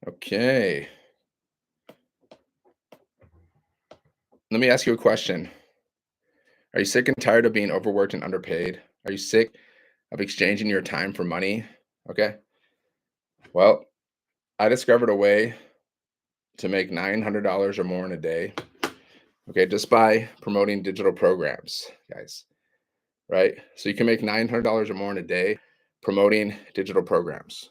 Okay. Let me ask you a question. Are you sick and tired of being overworked and underpaid? Are you sick of exchanging your time for money? Okay. Well, I discovered a way to make $900 or more in a day. Okay. Just by promoting digital programs, guys. Right. So you can make $900 or more in a day promoting digital programs.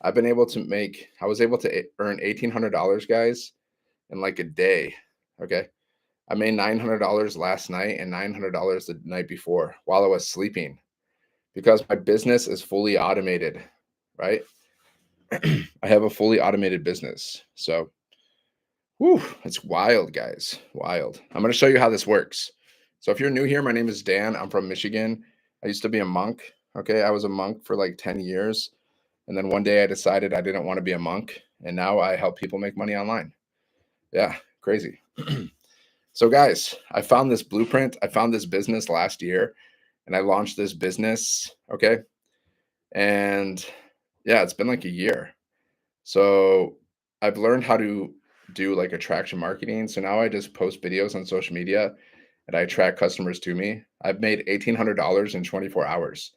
I was able to earn $1,800, guys, in like a day. Okay. I made $900 last night and $900 the night before while I was sleeping because my business is fully automated, right? I have a fully automated business. So, whew, it's wild, guys. Wild. I'm going to show you how this works. So, if you're new here, my name is Dan. I'm from Michigan. I used to be a monk. Okay. I was a monk for like 10 years. And then one day I decided I didn't want to be a monk. And now I help people make money online. Yeah. Crazy. So, guys, I found this blueprint. I found this business last year and I launched this business. Okay. And yeah, it's been like a year. So, I've learned how to do like attraction marketing. So now I just post videos on social media and I attract customers to me. I've made $1,800 in 24 hours.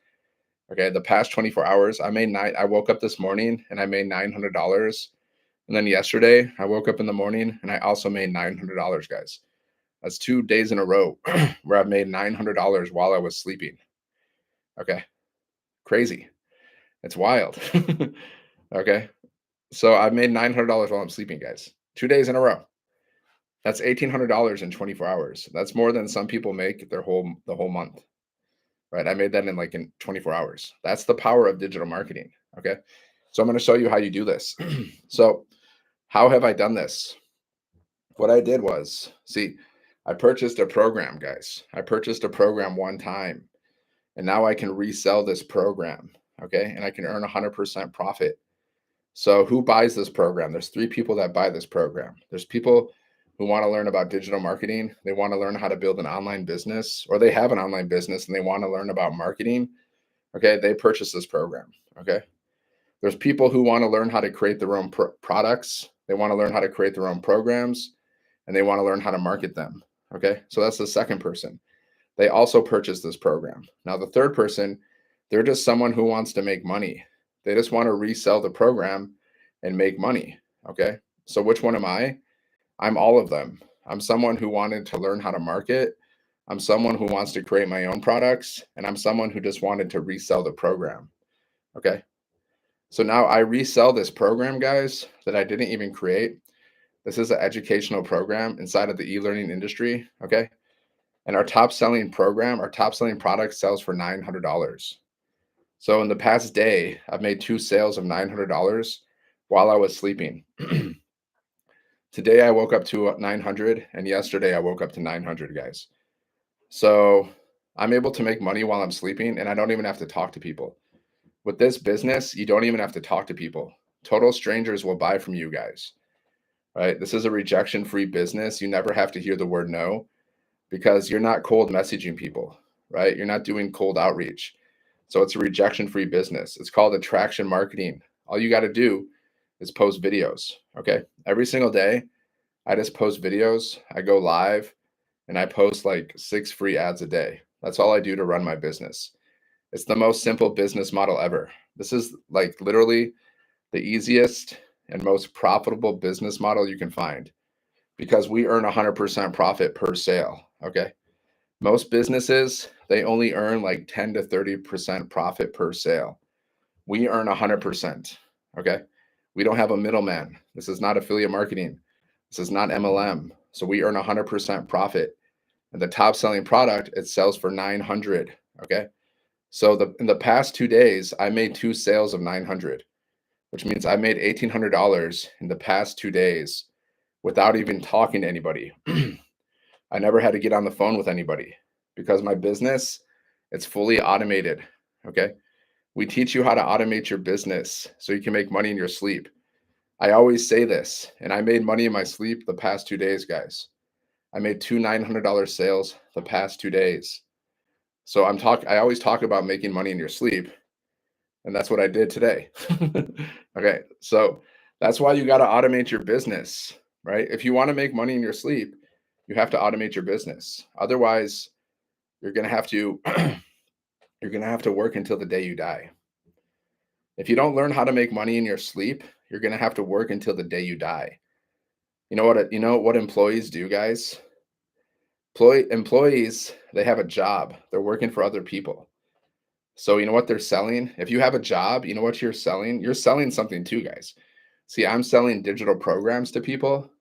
Okay. The past 24 hours, I woke up this morning and I made $900. And then yesterday, I woke up in the morning and I also made $900, guys. That's 2 days in a row where I've made $900 while I was sleeping. Okay. Crazy. It's wild. Okay. So I've made $900 while I'm sleeping, guys. 2 days in a row. That's $1,800 in 24 hours. That's more than some people make the whole month. Right? I made that in 24 hours. That's the power of digital marketing. Okay. So I'm going to show you how you do this. So, how have I done this? What I did was, see, I purchased a program, guys. I purchased a program one time and now I can resell this program. Okay. And I can earn 100% profit. So, who buys this program? There's three people that buy this program. There's people who want to learn about digital marketing. They want to learn how to build an online business, or they have an online business and they want to learn about marketing. Okay. They purchase this program. Okay. There's people who want to learn how to create their own products. They want to learn how to create their own programs and they want to learn how to market them. Okay. So, that's the second person. They also purchase this program. Now, the third person, they're just someone who wants to make money. They just want to resell the program and make money. Okay. So, which one am I? I'm all of them. I'm someone who wanted to learn how to market. I'm someone who wants to create my own products. And I'm someone who just wanted to resell the program. Okay. So now I resell this program, guys, that I didn't even create. This is an educational program inside of the e learning industry. Okay. And our top selling product sells for $900. So in the past day, I've made two sales of $900 while I was sleeping. Today I woke up to 900 and yesterday I woke up to 900, guys. So I'm able to make money while I'm sleeping and I don't even have to talk to people. With this business, you don't even have to talk to people. Total strangers will buy from you guys, right? This is a rejection free business. You never have to hear the word no because you're not cold messaging people, right? You're not doing cold outreach. So it's a rejection free business. It's called attraction marketing. All you got to do is post videos. Okay. Every single day, I just post videos. I go live and I post like 6 free ads a day. That's all I do to run my business. It's the most simple business model ever. This is like literally the easiest and most profitable business model you can find because we earn 100% profit per sale. Okay. Most businesses, they only earn like 10 to 30% profit per sale. We earn 100%. Okay. We don't have a middleman. This is not affiliate marketing. This is not MLM. So we earn 100% profit. And the top selling product, it sells for 900. Okay. So in the past 2 days, I made two sales of 900, which means I made $1,800 in the past 2 days without even talking to anybody. I never had to get on the phone with anybody because my business, it's fully automated. Okay. We teach you how to automate your business so you can make money in your sleep. I always say this, and I made money in my sleep the past 2 days, guys. I made two $900 sales the past 2 days. So I always talk about making money in your sleep, and that's what I did today. Okay. So That's why you got to automate your business, right? If you want to make money in your sleep, you have to automate your business. Otherwise, you're going to have to you're going to have to work until the day you die. If you don't learn how to make money in your sleep, you're going to have to work until the day you die. You know what employees do, guys? Employees, they have a job. They're working for other people. So you know what they're selling? If you have a job, you know what you're selling? You're selling something too, guys. See, I'm selling digital programs to people,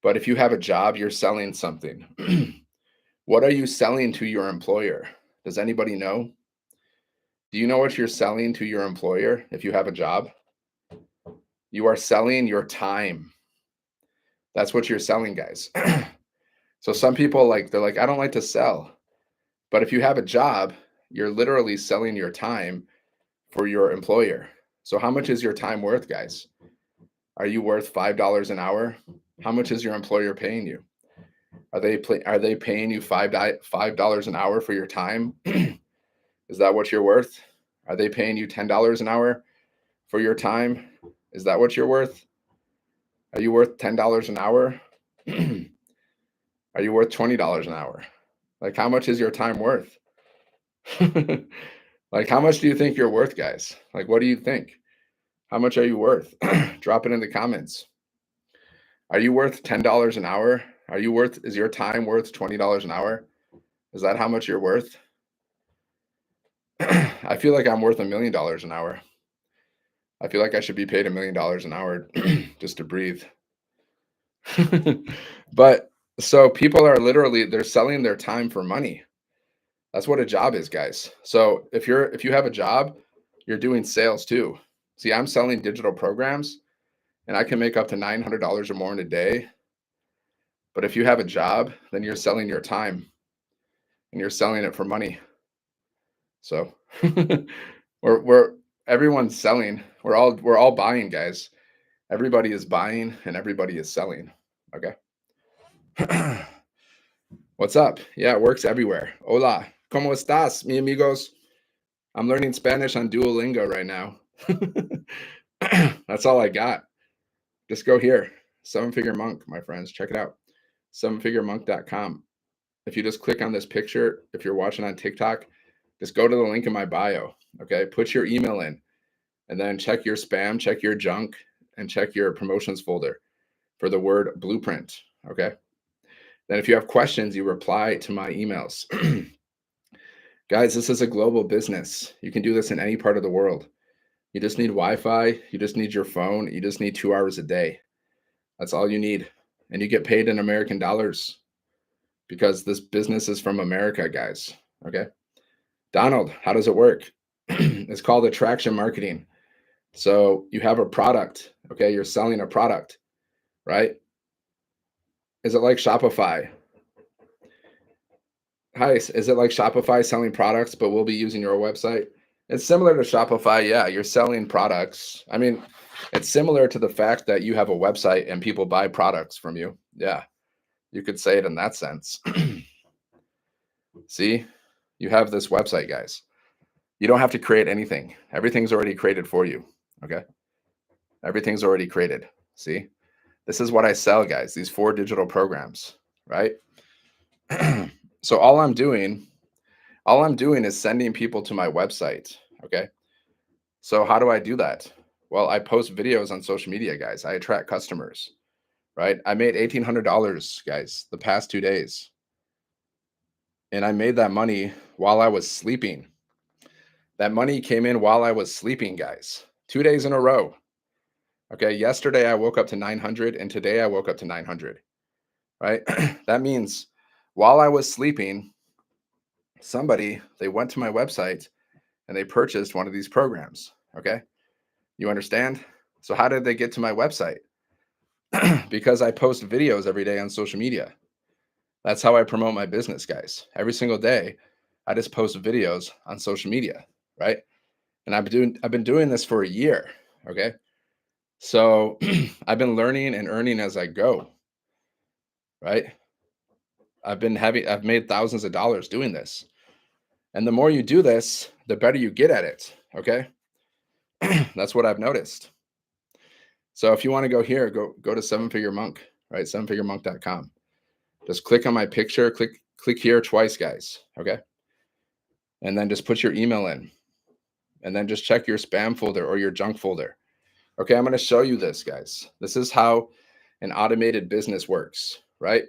but if you have a job, you're selling something. What are you selling to your employer? Does anybody know? Do you know what you're selling to your employer if you have a job? You are selling your time. That's what you're selling, guys. So some people they're like, I don't like to sell. But if you have a job, you're literally selling your time for your employer. So how much is your time worth, guys? Are you worth $5 an hour? How much is your employer paying you? Are they paying you $5 an hour for your time? Is that what you're worth? Are they paying you $10 an hour for your time? Is that what you're worth? Are you worth $10 an hour? Are you worth $20 an hour? Like, how much is your time worth? Like, how much do you think you're worth, guys? Like, what do you think? How much are you worth? Drop it in the comments. Are you worth $10 an hour? Is your time worth $20 an hour? Is that how much you're worth? I feel like I'm worth $1 million an hour. I feel like I should be paid $1 million an hour just to breathe. But so people are they're selling their time for money. That's what a job is, guys. So if you have a job, you're doing sales too. See, I'm selling digital programs and I can make up to $900 or more in a day. But if you have a job, then you're selling your time and you're selling it for money. So we're everyone's selling. We're all buying, guys. Everybody is buying and everybody is selling. Okay. What's up? Yeah, it works everywhere. Hola. ¿Cómo estás, mi amigos? I'm learning Spanish on Duolingo right now. That's all I got. Just go here. Seven Figure Monk, my friends. Check it out. Sevenfiguremonk.com. If you just click on this picture, if you're watching on TikTok, just go to the link in my bio. Okay. Put your email in and then check your spam, check your junk, and check your promotions folder for the word blueprint. Okay. Then if you have questions, you reply to my emails. Guys, this is a global business. You can do this in any part of the world. You just need Wi-Fi. You just need your phone. You just need 2 hours a day. That's all you need. And you get paid in American dollars because this business is from America, guys. Okay. Donald, how does it work? It's called attraction marketing. So you have a product. Okay. You're selling a product, right? Is it like Shopify? Hi, is it like Shopify selling products, but we'll be using your website? It's similar to Shopify. Yeah, you're selling products. I mean, it's similar to the fact that you have a website and people buy products from you. Yeah, you could say it in that sense. See, you have this website, guys. You don't have to create anything. Everything's already created for you. Okay. Everything's already created. See, this is what I sell, guys. These 4 digital programs, right? So all I'm doing is sending people to my website. Okay. So how do I do that? Well, I post videos on social media, guys. I attract customers, right? I made $1,800, guys, the past 2 days. And I made that money while I was sleeping. That money came in while I was sleeping, guys. 2 days in a row. Okay. Yesterday I woke up to 900 and today I woke up to 900, right? That means while I was sleeping, they went to my website and they purchased one of these programs. Okay. You understand? So how did they get to my website? Because I post videos every day on social media. That's how I promote my business, guys. Every single day, I just post videos on social media, right? And I've been doing this for a year, okay? So I've been learning and earning as I go, right? I've made thousands of dollars doing this. And the more you do this, the better you get at it, okay? That's what I've noticed. So if you want to go here, go to Seven Figure Monk, right? Sevenfiguremonk.com. Just click on my picture, click here twice, guys. Okay. And then just put your email in. And then just check your spam folder or your junk folder. Okay, I'm going to show you this, guys. This is how an automated business works, right?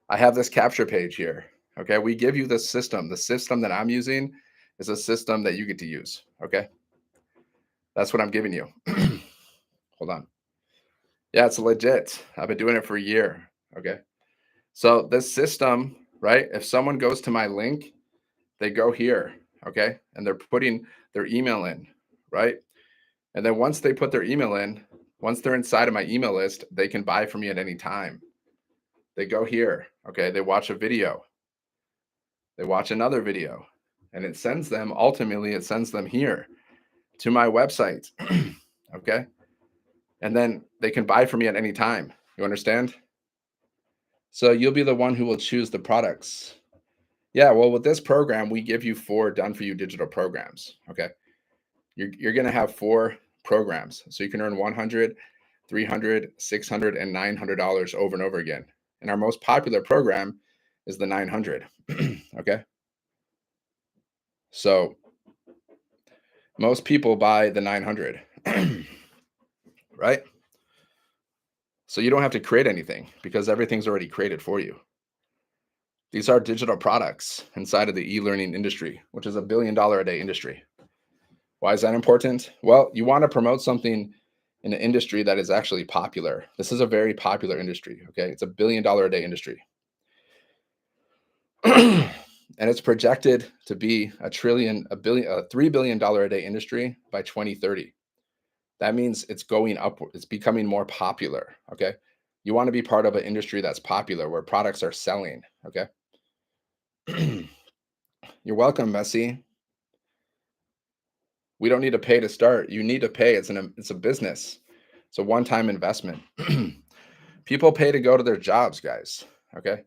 I have this capture page here. Okay, we give you the system. The system that I'm using is a system that you get to use. Okay, that's what I'm giving you. Hold on. Yeah, it's legit. I've been doing it for a year. Okay, so this system, right? If someone goes to my link, they go here. Okay, and they're putting their email in, right? And then once they put their email in, once they're inside of my email list, they can buy from me at any time. They go here. Okay, they watch a video. They watch another video, and it sends them, ultimately, it sends them here to my website. Okay. And then they can buy from me at any time. You understand? So you'll be the one who will choose the products. Yeah. Well, with this program, we give you 4 done for you digital programs. Okay. You're going to have 4 programs. So you can earn 100, 300, 600, and $900 over and over again. And our most popular program is the 900. Okay. So most people buy the 900, right? So you don't have to create anything because everything's already created for you. These are digital products inside of the e-learning industry, which is $1 billion a day industry. Why is that important? Well, you want to promote something in an industry that is actually popular. This is a very popular industry. Okay. It's $1 billion a day industry. And it's projected to be $3 billion a day industry by 2030. That means it's going upward. It's becoming more popular. Okay. You want to be part of an industry that's popular where products are selling. Okay. You're welcome, Messi. We don't need to pay to start. You need to pay. It's a business. It's a one-time investment. People pay to go to their jobs, guys. Okay.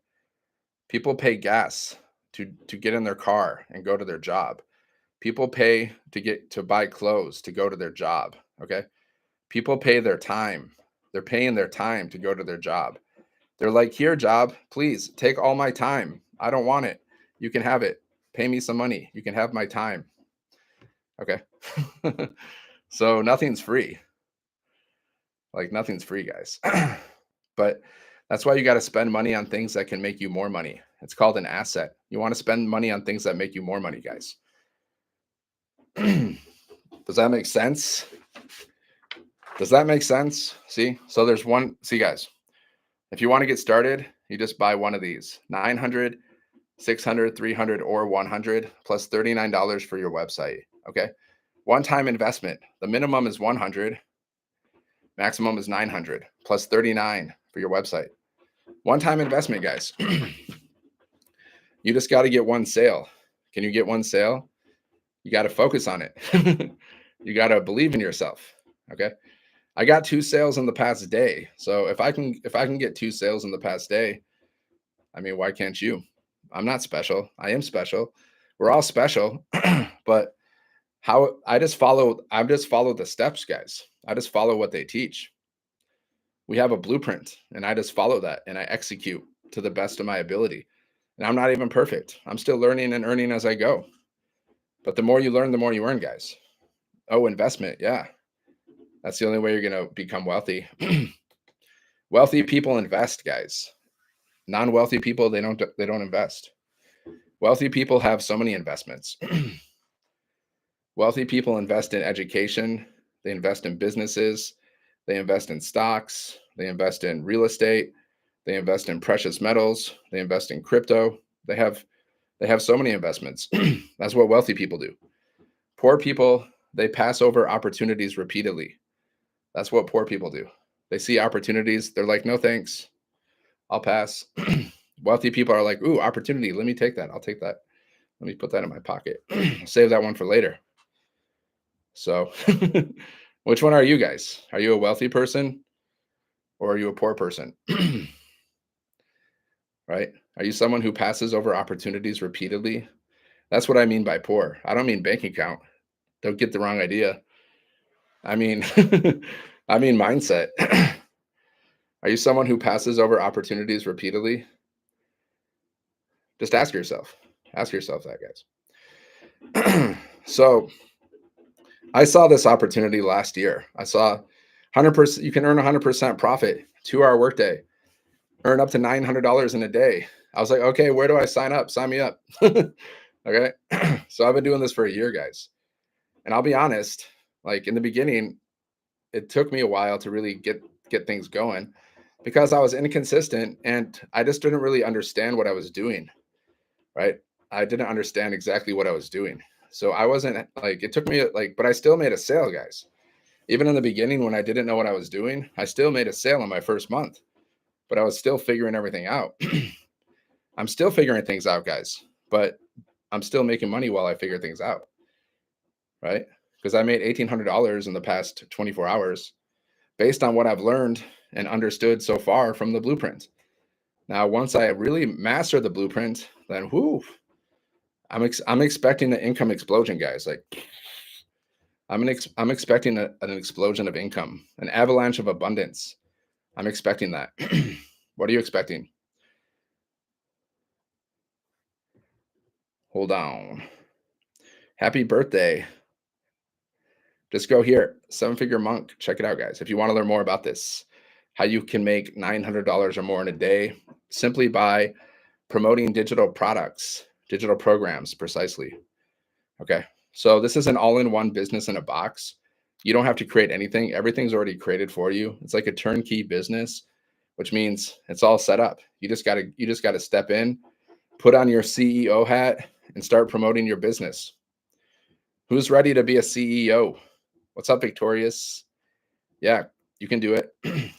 People pay gas to get in their car and go to their job. People pay to buy clothes to go to their job. Okay. People pay their time. They're paying their time to go to their job. They're like, here, job, please take all my time. I don't want it. You can have it. Pay me some money. You can have my time. Okay. So nothing's free. Like nothing's free, guys. But that's why you got to spend money on things that can make you more money. It's called an asset. You want to spend money on things that make you more money, guys. Does that make sense? Does that make sense? See? So there's one. See, guys, if you want to get started, you just buy one of these 900, 600, 300, or 100 plus $39 for your website. Okay. One-time investment. The minimum is 100. Maximum is 900 plus 39 for your website. One-time investment, guys. You just got to get one sale. Can you get one sale? You got to focus on it. You got to believe in yourself. Okay. I got 2 sales in the past day. So if I can get 2 sales in the past day, I mean, why can't you? I'm not special. I am special. We're all special. But I just follow the steps, guys. I just follow what they teach. We have a blueprint and I just follow that and I execute to the best of my ability. And I'm not even perfect. I'm still learning and earning as I go. But the more you learn, the more you earn, guys. Oh, investment. Yeah. That's the only way you're going to become wealthy. Wealthy people invest, guys. Non-wealthy people, they don't invest. Wealthy people have so many investments. Wealthy people invest in education. They invest in businesses. They invest in stocks. They invest in real estate. They invest in precious metals. They invest in crypto. They have so many investments. That's what wealthy people do. Poor people, they pass over opportunities repeatedly. That's what poor people do. They see opportunities. They're like, no, thanks. I'll pass. Wealthy people are like, ooh, opportunity. Let me take that. I'll take that. Let me put that in my pocket. Save that one for later. So which one are you guys? Are you a wealthy person or are you a poor person? Right? Are you someone who passes over opportunities repeatedly? That's what I mean by poor. I don't mean bank account. Don't get the wrong idea. I mean, I mean, mindset. Are you someone who passes over opportunities repeatedly? Just ask yourself. Ask yourself that, guys. So I saw this opportunity last year. I saw 100%. You can earn 100% profit, 2-hour workday, earn up to $900 in a day. I was like, okay, where do I sign up? Sign me up. Okay. So I've been doing this for a year, guys. And I'll be honest, like in the beginning, it took me a while to really get things going because I was inconsistent and I just didn't really understand what I was doing, right? I didn't understand exactly what I was doing. So I wasn't like it took me like but I still made a sale, guys. Even in the beginning when I didn't know what I was doing, I still made a sale in my first month, but I was still figuring everything out. I'm still figuring things out, guys, but I'm still making money while I figure things out, right? Because I made $1,800 in the past 24 hours based on what I've learned and understood so far from the blueprint. Now, once I really master the blueprint, then whoo, I'm expecting an income explosion, guys. Like I'm expecting an explosion of income, an avalanche of abundance. I'm expecting that. What are you expecting? Hold on. Happy birthday. Just go here, Seven Figure Monk. Check it out, guys. If you want to learn more about this, how you can make $900 or more in a day simply by promoting digital products, digital programs, precisely. Okay. So this is an all-in-one business in a box. You don't have to create anything. Everything's already created for you. It's like a turnkey business, which means it's all set up. You just gotta step in, put on your CEO hat, and start promoting your business. Who's ready to be a CEO? What's up, Victorious? Yeah, you can do it.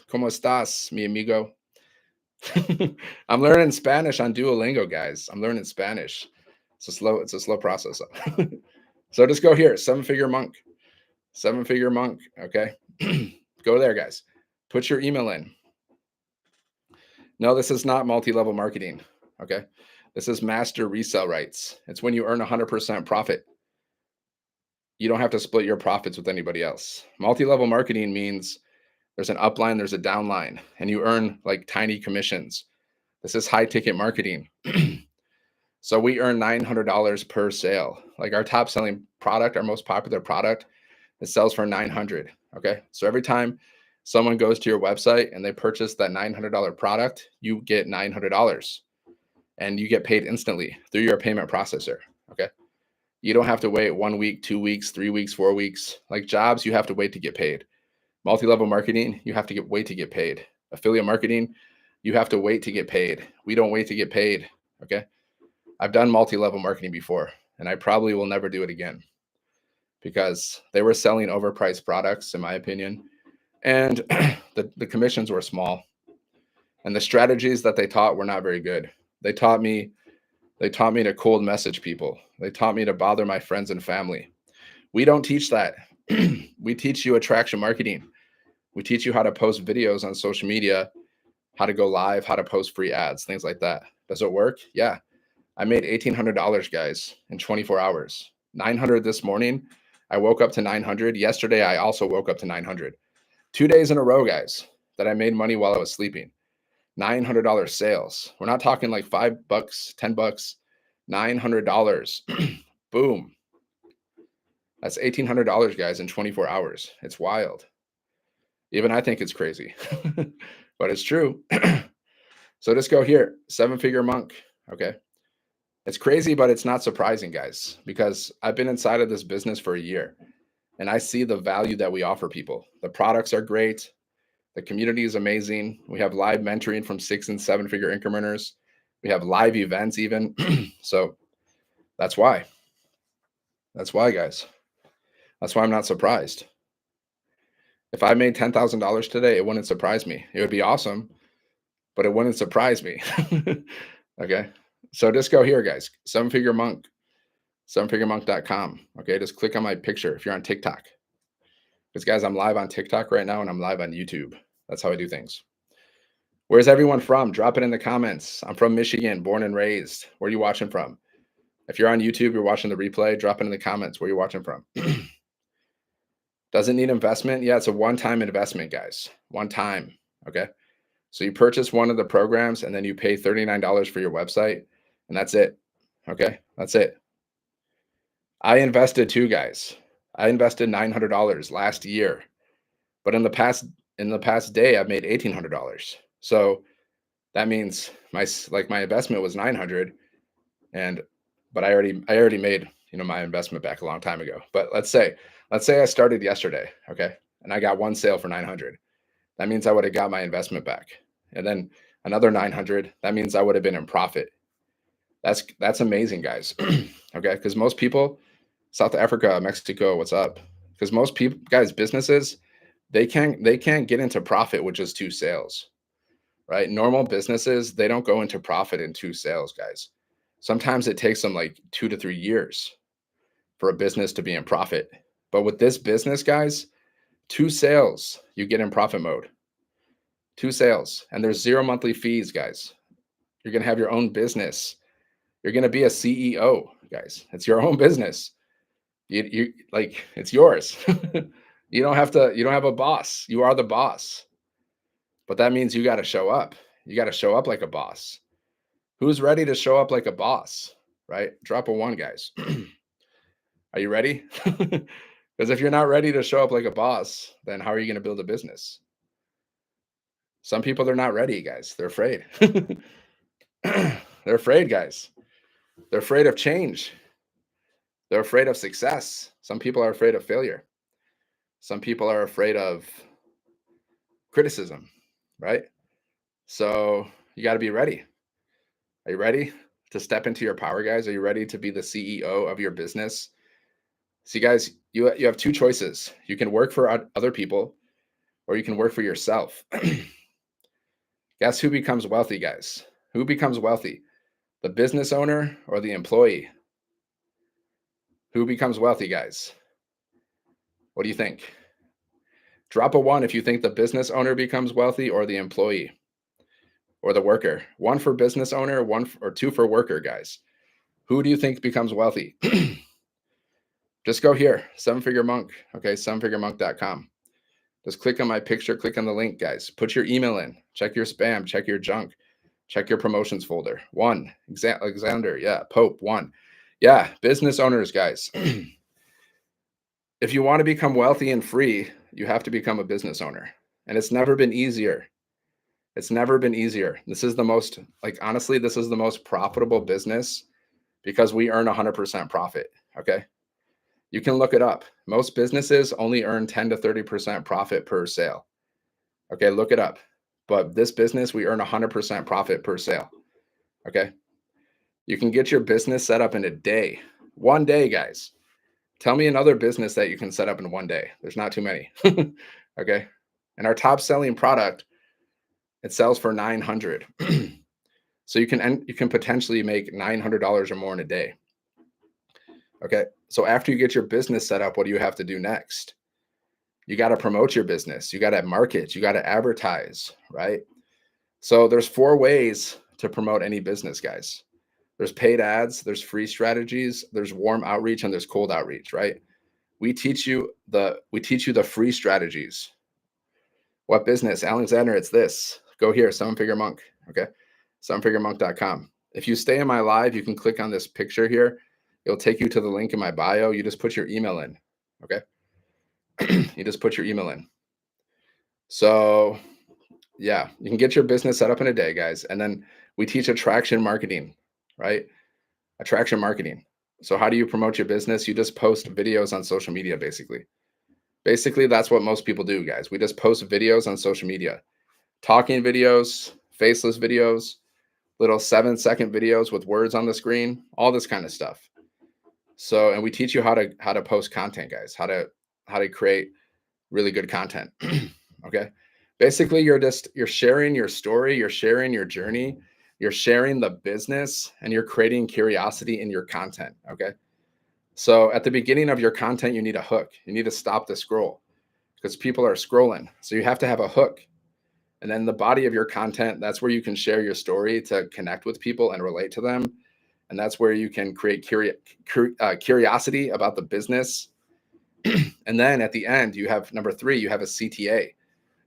¿Cómo estás, mi amigo? I'm learning Spanish on Duolingo, guys. I'm learning Spanish. It's a slow process. So just go here, Seven Figure Monk. Seven Figure Monk. Okay. Go there, guys. Put your email in. No, this is not multi-level marketing. Okay. This is master resale rights. It's when you earn 100% profit. You don't have to split your profits with anybody else. Multi-level marketing means there's an upline, there's a downline, and you earn like tiny commissions. This is high ticket marketing. So we earn $900 per sale. Like our top selling product, our most popular product, it sells for 900. Okay. So every time someone goes to your website and they purchase that $900 product, you get $900 and you get paid instantly through your payment processor. Okay. You don't have to wait 1 week, 2 weeks, 3 weeks, 4 weeks. Like jobs, you have to wait to get paid. Multi-level marketing, you have to wait to get paid. Affiliate marketing, you have to wait to get paid. We don't wait to get paid. Okay. I've done multi-level marketing before, and I probably will never do it again because they were selling overpriced products, in my opinion, and the commissions were small, and the strategies that they taught were not very good. They taught me to cold message people. They taught me to bother my friends and family. We don't teach that. We teach you attraction marketing. We teach you how to post videos on social media, how to go live, how to post free ads, things like that. Does it work? Yeah. I made $1,800, guys, in 24 hours. 900 this morning. I woke up to 900. Yesterday, I also woke up to 900. 2 days in a row, guys, that I made money while I was sleeping. $900 sales. We're not talking like $5, $10, $900. Boom. That's $1,800, guys, in 24 hours. It's wild. Even I think it's crazy, but it's true. So just go here, Seven Figure Monk. Okay. It's crazy, but it's not surprising, guys, because I've been inside of this business for a year and I see the value that we offer people. The products are great. The community is amazing. We have live mentoring from 6 and 7 figure income earners. We have live events even. So that's why. That's why, guys. That's why I'm not surprised. If I made $10,000 today, it wouldn't surprise me. It would be awesome, but it wouldn't surprise me. Okay. So just go here, guys. Seven Figure Monk, sevenfiguremonk.com. Okay. Just click on my picture if you're on TikTok. Because, guys, I'm live on TikTok right now and I'm live on YouTube. That's how I do things. Where's everyone from? Drop it in the comments. I'm from Michigan, born and raised. Where are you watching from? If you're on YouTube, you're watching the replay, drop it in the comments where you're watching from. Does it need investment? Yeah, it's a one-time investment, guys. One time. Okay. So you purchase one of the programs and then you pay $39 for your website, and that's it. Okay. That's it. I invested too, guys. I invested $900 last year, but in the past day, I've made $1,800. So that means my investment was 900, and but I already made my investment back a long time ago. But let's say I started yesterday, okay, and I got one sale for 900. That means I would have got my investment back, and then another 900. That means I would have been in profit. That's amazing, guys. Okay, because most people, South Africa, Mexico, what's up? Because most people, guys, businesses, they can't get into profit with just two sales, right? Normal businesses, they don't go into profit in two sales, guys. Sometimes it takes them like 2 to 3 years for a business to be in profit. But with this business, guys, two sales, you get in profit mode. Two sales, and there's zero monthly fees, guys. You're gonna have your own business. You're gonna be a CEO, guys. It's your own business. You like it's yours. You don't have a boss. You are the boss. But that means you got to show up. You got to show up like a boss. Who's ready to show up like a boss? Right? Drop a one, guys. Are you ready? Because if you're not ready to show up like a boss, then how are you going to build a business? Some people are not ready, guys. They're afraid. They're afraid, guys. They're afraid of change. They're afraid of success. Some people are afraid of failure. Some people are afraid of criticism, right? So you got to be ready. Are you ready to step into your power, guys? Are you ready to be the CEO of your business? See, guys, you have two choices. You can work for other people, or you can work for yourself. Guess who becomes wealthy, guys? Who becomes wealthy? The business owner or the employee? Who becomes wealthy, guys? What do you think? Drop a one if you think the business owner becomes wealthy or the employee or the worker. One for business owner, or two for worker, guys. Who do you think becomes wealthy? Just go here, Seven Figure Monk. Okay, sevenfiguremonk.com. Just click on my picture, click on the link, guys. Put your email in, check your spam, check your junk, check your promotions folder. One, Alexander, yeah, Pope, one. Yeah, business owners, guys. If you want to become wealthy and free, you have to become a business owner. And it's never been easier. It's never been easier. This is the most, honestly, this is the most profitable business because we earn 100% profit. Okay. You can look it up. Most businesses only earn 10 to 30% profit per sale. Okay, look it up. But this business, we earn 100% profit per sale. Okay. You can get your business set up in a day. One day, guys. Tell me another business that you can set up in one day. There's not too many. Okay. And our top selling product, it sells for 900. So you can potentially make $900 or more in a day. Okay. So after you get your business set up, what do you have to do next? You got to promote your business. You got to market. You got to advertise, right? So there's 4 ways to promote any business, guys. There's paid ads, there's free strategies, there's warm outreach, and there's cold outreach, right? We teach you the free strategies. What business? Alexander, it's this. Go here, Seven Figure Monk. Okay. sevenfiguremonk.com. If you stay in my live, you can click on this picture here. It'll take you to the link in my bio. You just put your email in. Okay. You just put your email in. So yeah, you can get your business set up in a day, guys. And then we teach attraction marketing, right? Attraction marketing. So how do you promote your business? You just post videos on social media, basically. Basically, that's what most people do, guys. We just post videos on social media. Talking videos, faceless videos, little 7-second videos with words on the screen, all this kind of stuff. So, and we teach you how to post content, guys, how to create really good content. Okay. Basically, you're sharing your story, you're sharing your journey, you're sharing the business, and you're creating curiosity in your content. Okay. So at the beginning of your content, you need a hook. You need to stop the scroll because people are scrolling. So you have to have a hook. And then the body of your content, that's where you can share your story to connect with people and relate to them. And that's where you can create curiosity about the business. And then at the end, you have number 3, you have a CTA.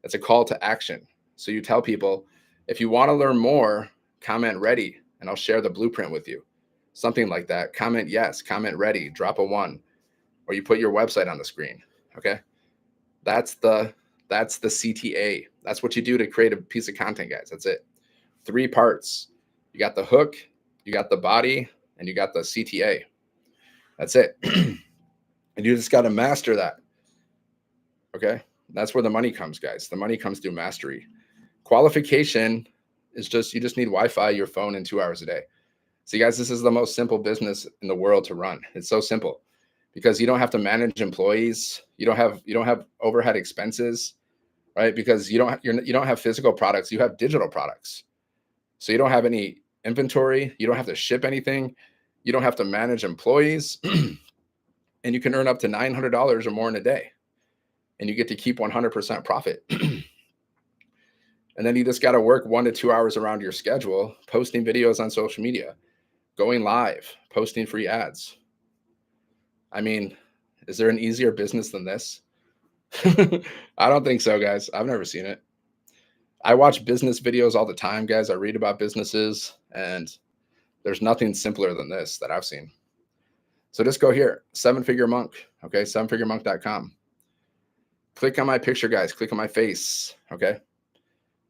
That's a call to action. So you tell people, if you want to learn more, comment ready, and I'll share the blueprint with you. Something like that. Comment yes, comment ready, drop a 1, or you put your website on the screen. Okay. That's the CTA. That's what you do to create a piece of content, guys. That's it. 3 parts. You got the hook, you got the body, and you got the CTA. That's it. And you just got to master that. Okay. That's where the money comes, guys. The money comes through mastery. Qualification is just, you just need Wi-Fi, your phone, and 2 hours a day. See, guys, this is the most simple business in the world to run. It's so simple because you don't have to manage employees. You don't have overhead expenses, right? Because you don't have physical products. You have digital products. So you don't have any inventory. You don't have to ship anything. You don't have to manage employees. And you can earn up to $900 or more in a day. And you get to keep 100% profit. And then you just got to work 1 to 2 hours around your schedule, posting videos on social media, going live, posting free ads. I mean, is there an easier business than this? I don't think so, guys. I've never seen it. I watch business videos all the time, guys. I read about businesses, and there's nothing simpler than this that I've seen. So just go here, 7-Figure Monk, okay, 7figuremonk.com. Click on my picture, guys. Click on my face, okay?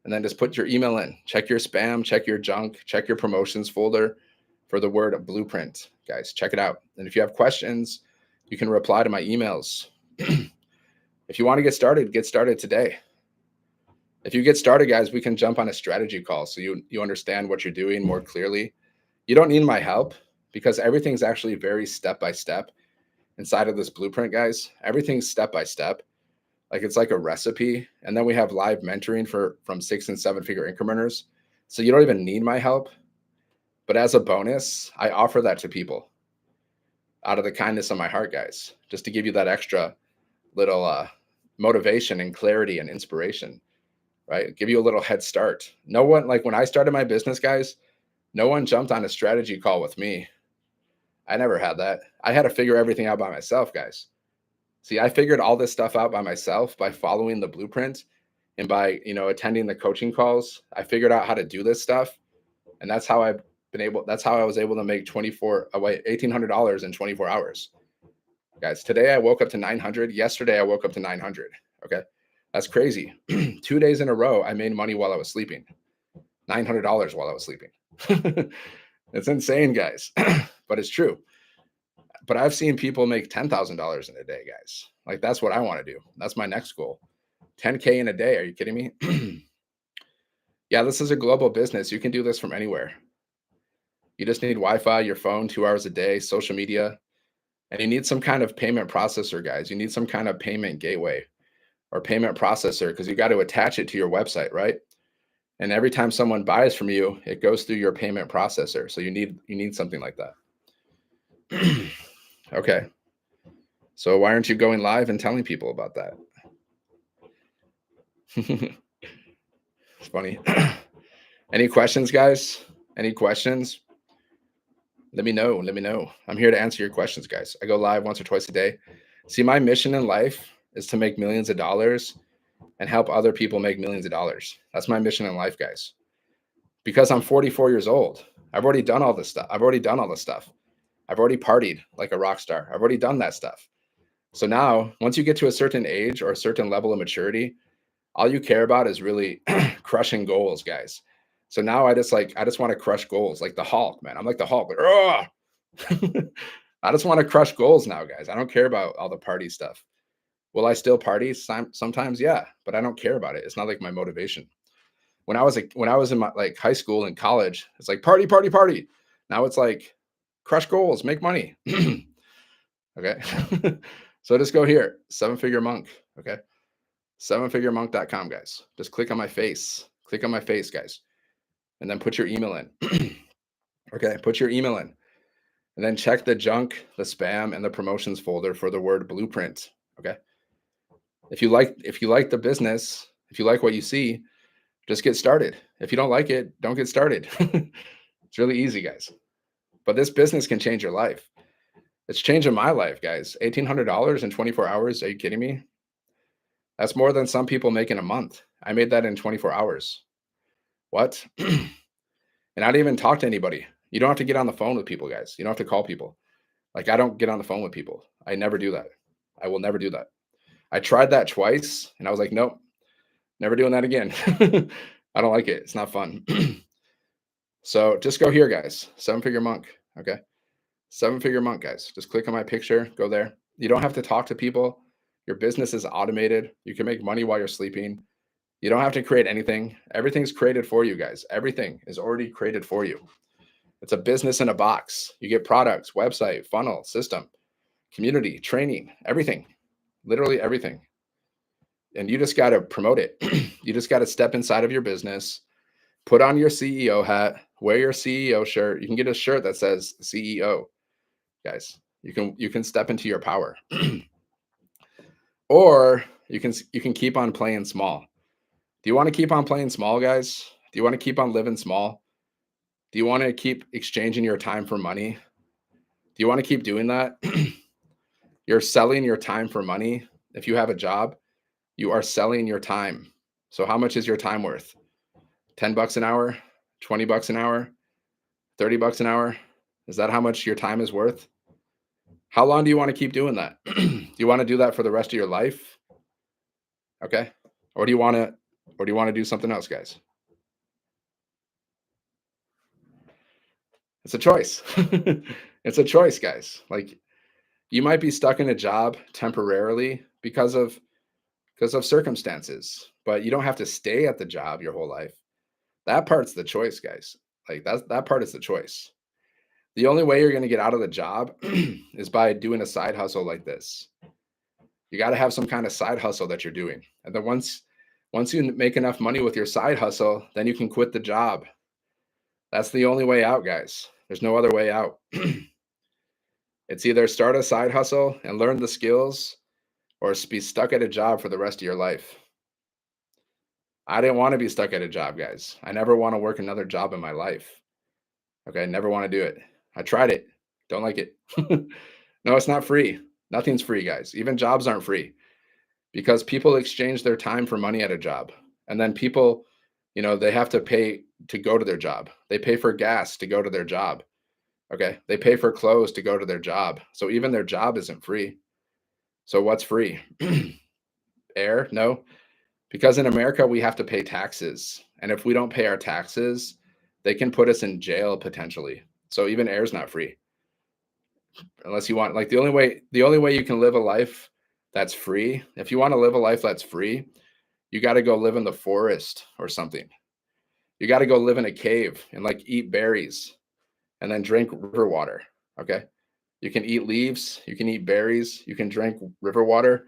And then just put your email in. Check your spam, check your junk, check your promotions folder for the word blueprint, guys. Check it out. And if you have questions, you can reply to my emails. If you want to get started today. If you get started, guys, we can jump on a strategy call so you understand what you're doing more clearly. You don't need my help because everything's actually very step-by-step inside of this blueprint, guys. Everything's step-by-step. Like it's like a recipe. And then we have live mentoring from 6 and 7-figure incrementers. So you don't even need my help. But as a bonus, I offer that to people out of the kindness of my heart, guys, just to give you that extra little motivation and clarity and inspiration, right? Give you a little head start. No one, like when I started my business, guys, no one jumped on a strategy call with me. I never had that. I had to figure everything out by myself, guys. See, I figured all this stuff out by myself by following the blueprint and by, attending the coaching calls. I figured out how to do this stuff. And that's how I was able to make $1,800 in 24 hours. Guys, today I woke up to 900. Yesterday I woke up to 900. Okay. That's crazy. 2 days in a row, I made money while I was sleeping. $900 while I was sleeping. It's insane, guys, but it's true. But I've seen people make $10,000 in a day, guys. Like that's what I want to do. That's my next goal. 10K in a day. Are you kidding me? Yeah, this is a global business. You can do this from anywhere. You just need Wi-Fi, your phone, 2 hours a day, social media, and you need some kind of payment processor, guys. You need some kind of payment gateway or payment processor because you got to attach it to your website, right? And every time someone buys from you, it goes through your payment processor. So you need something like that. Okay. So why aren't you going live and telling people about that? It's funny. Any questions, guys? Any questions? Let me know. Let me know. I'm here to answer your questions, guys. I go live once or twice a day. See, my mission in life is to make millions of dollars and help other people make millions of dollars. That's my mission in life, guys. Because I'm 44 years old. I've already done all this stuff. I've already partied like a rock star. I've already done that stuff. So now, once you get to a certain age or a certain level of maturity, all you care about is really crushing goals, guys. So now I just want to crush goals like the Hulk, man. I'm like the Hulk. Like, I just want to crush goals now, guys. I don't care about all the party stuff. Will I still party sometimes? Yeah, but I don't care about it. It's not like my motivation. When I was in my high school and college, it's like party, party, party. Now it's like crush goals, make money. Okay. So just go here, 7-Figure Monk. Okay. 7figuremonk.com, guys. Just click on my face. Click on my face, guys. And then put your email in. Okay. Put your email in. And then check the junk, the spam, and the promotions folder for the word blueprint. Okay. If you like the business, if you like what you see, just get started. If you don't like it, don't get started. It's really easy, guys. But this business can change your life. It's changing my life, guys. $1,800 in 24 hours. Are you kidding me? That's more than some people make in a month. I made that in 24 hours. What? And I didn't even talk to anybody. You don't have to get on the phone with people, guys. You don't have to call people. Like, I don't get on the phone with people. I never do that. I will never do that. I tried that twice and I was like, nope, never doing that again. I don't like it. It's not fun. So just go here, guys. Seven figure monk. Okay. Seven figure monk, guys. Just click on my picture, go there. You don't have to talk to people. Your business is automated. You can make money while you're sleeping. You don't have to create anything. Everything's created for you, guys. Everything is already created for you. It's a business in a box. You get products, website, funnel, system, community, training, everything, literally everything. And you just got to promote it. You just got to step inside of your business, put on your CEO hat, wear your CEO shirt. You can get a shirt that says CEO, guys. You can step into your power. Or you can keep on playing small. Do you want to keep on playing small, guys? Do you want to keep on living small? Do you want to keep exchanging your time for money? Do you want to keep doing that? You're selling your time for money. If you have a job, you are selling your time. So how much is your time worth? 10 bucks an hour, 20 bucks an hour, 30 bucks an hour? Is that how much your time is worth? How long do you want to keep doing that? Do you want to do that for the rest of your life? Okay. Or do you want to do something else, guys? It's a choice. It's a choice, guys. Like, you might be stuck in a job temporarily because of circumstances, but you don't have to stay at the job your whole life. That part's the choice, guys. Like, that part is the choice. The only way you're going to get out of the job is by doing a side hustle like this. You got to have some kind of side hustle that you're doing. And then once you make enough money with your side hustle, then you can quit the job. That's the only way out, guys. There's no other way out. It's either start a side hustle and learn the skills or be stuck at a job for the rest of your life. I didn't want to be stuck at a job, guys. I never want to work another job in my life. Okay, never want to do it. I tried it. Don't like it. No, it's not free. Nothing's free, guys. Even jobs aren't free because people exchange their time for money at a job. And then people, they have to pay to go to their job. They pay for gas to go to their job. Okay, they pay for clothes to go to their job. So even their job isn't free. So what's free? Air? No, because in America we have to pay taxes. And if we don't pay our taxes, they can put us in jail potentially. So even air is not free. Unless you want, like, the only way you can live a life that's free, if you want to live a life that's free, you got to go live in the forest or something. You got to go live in a cave and like eat berries and then drink river water. Okay. You can eat leaves, you can eat berries, you can drink river water,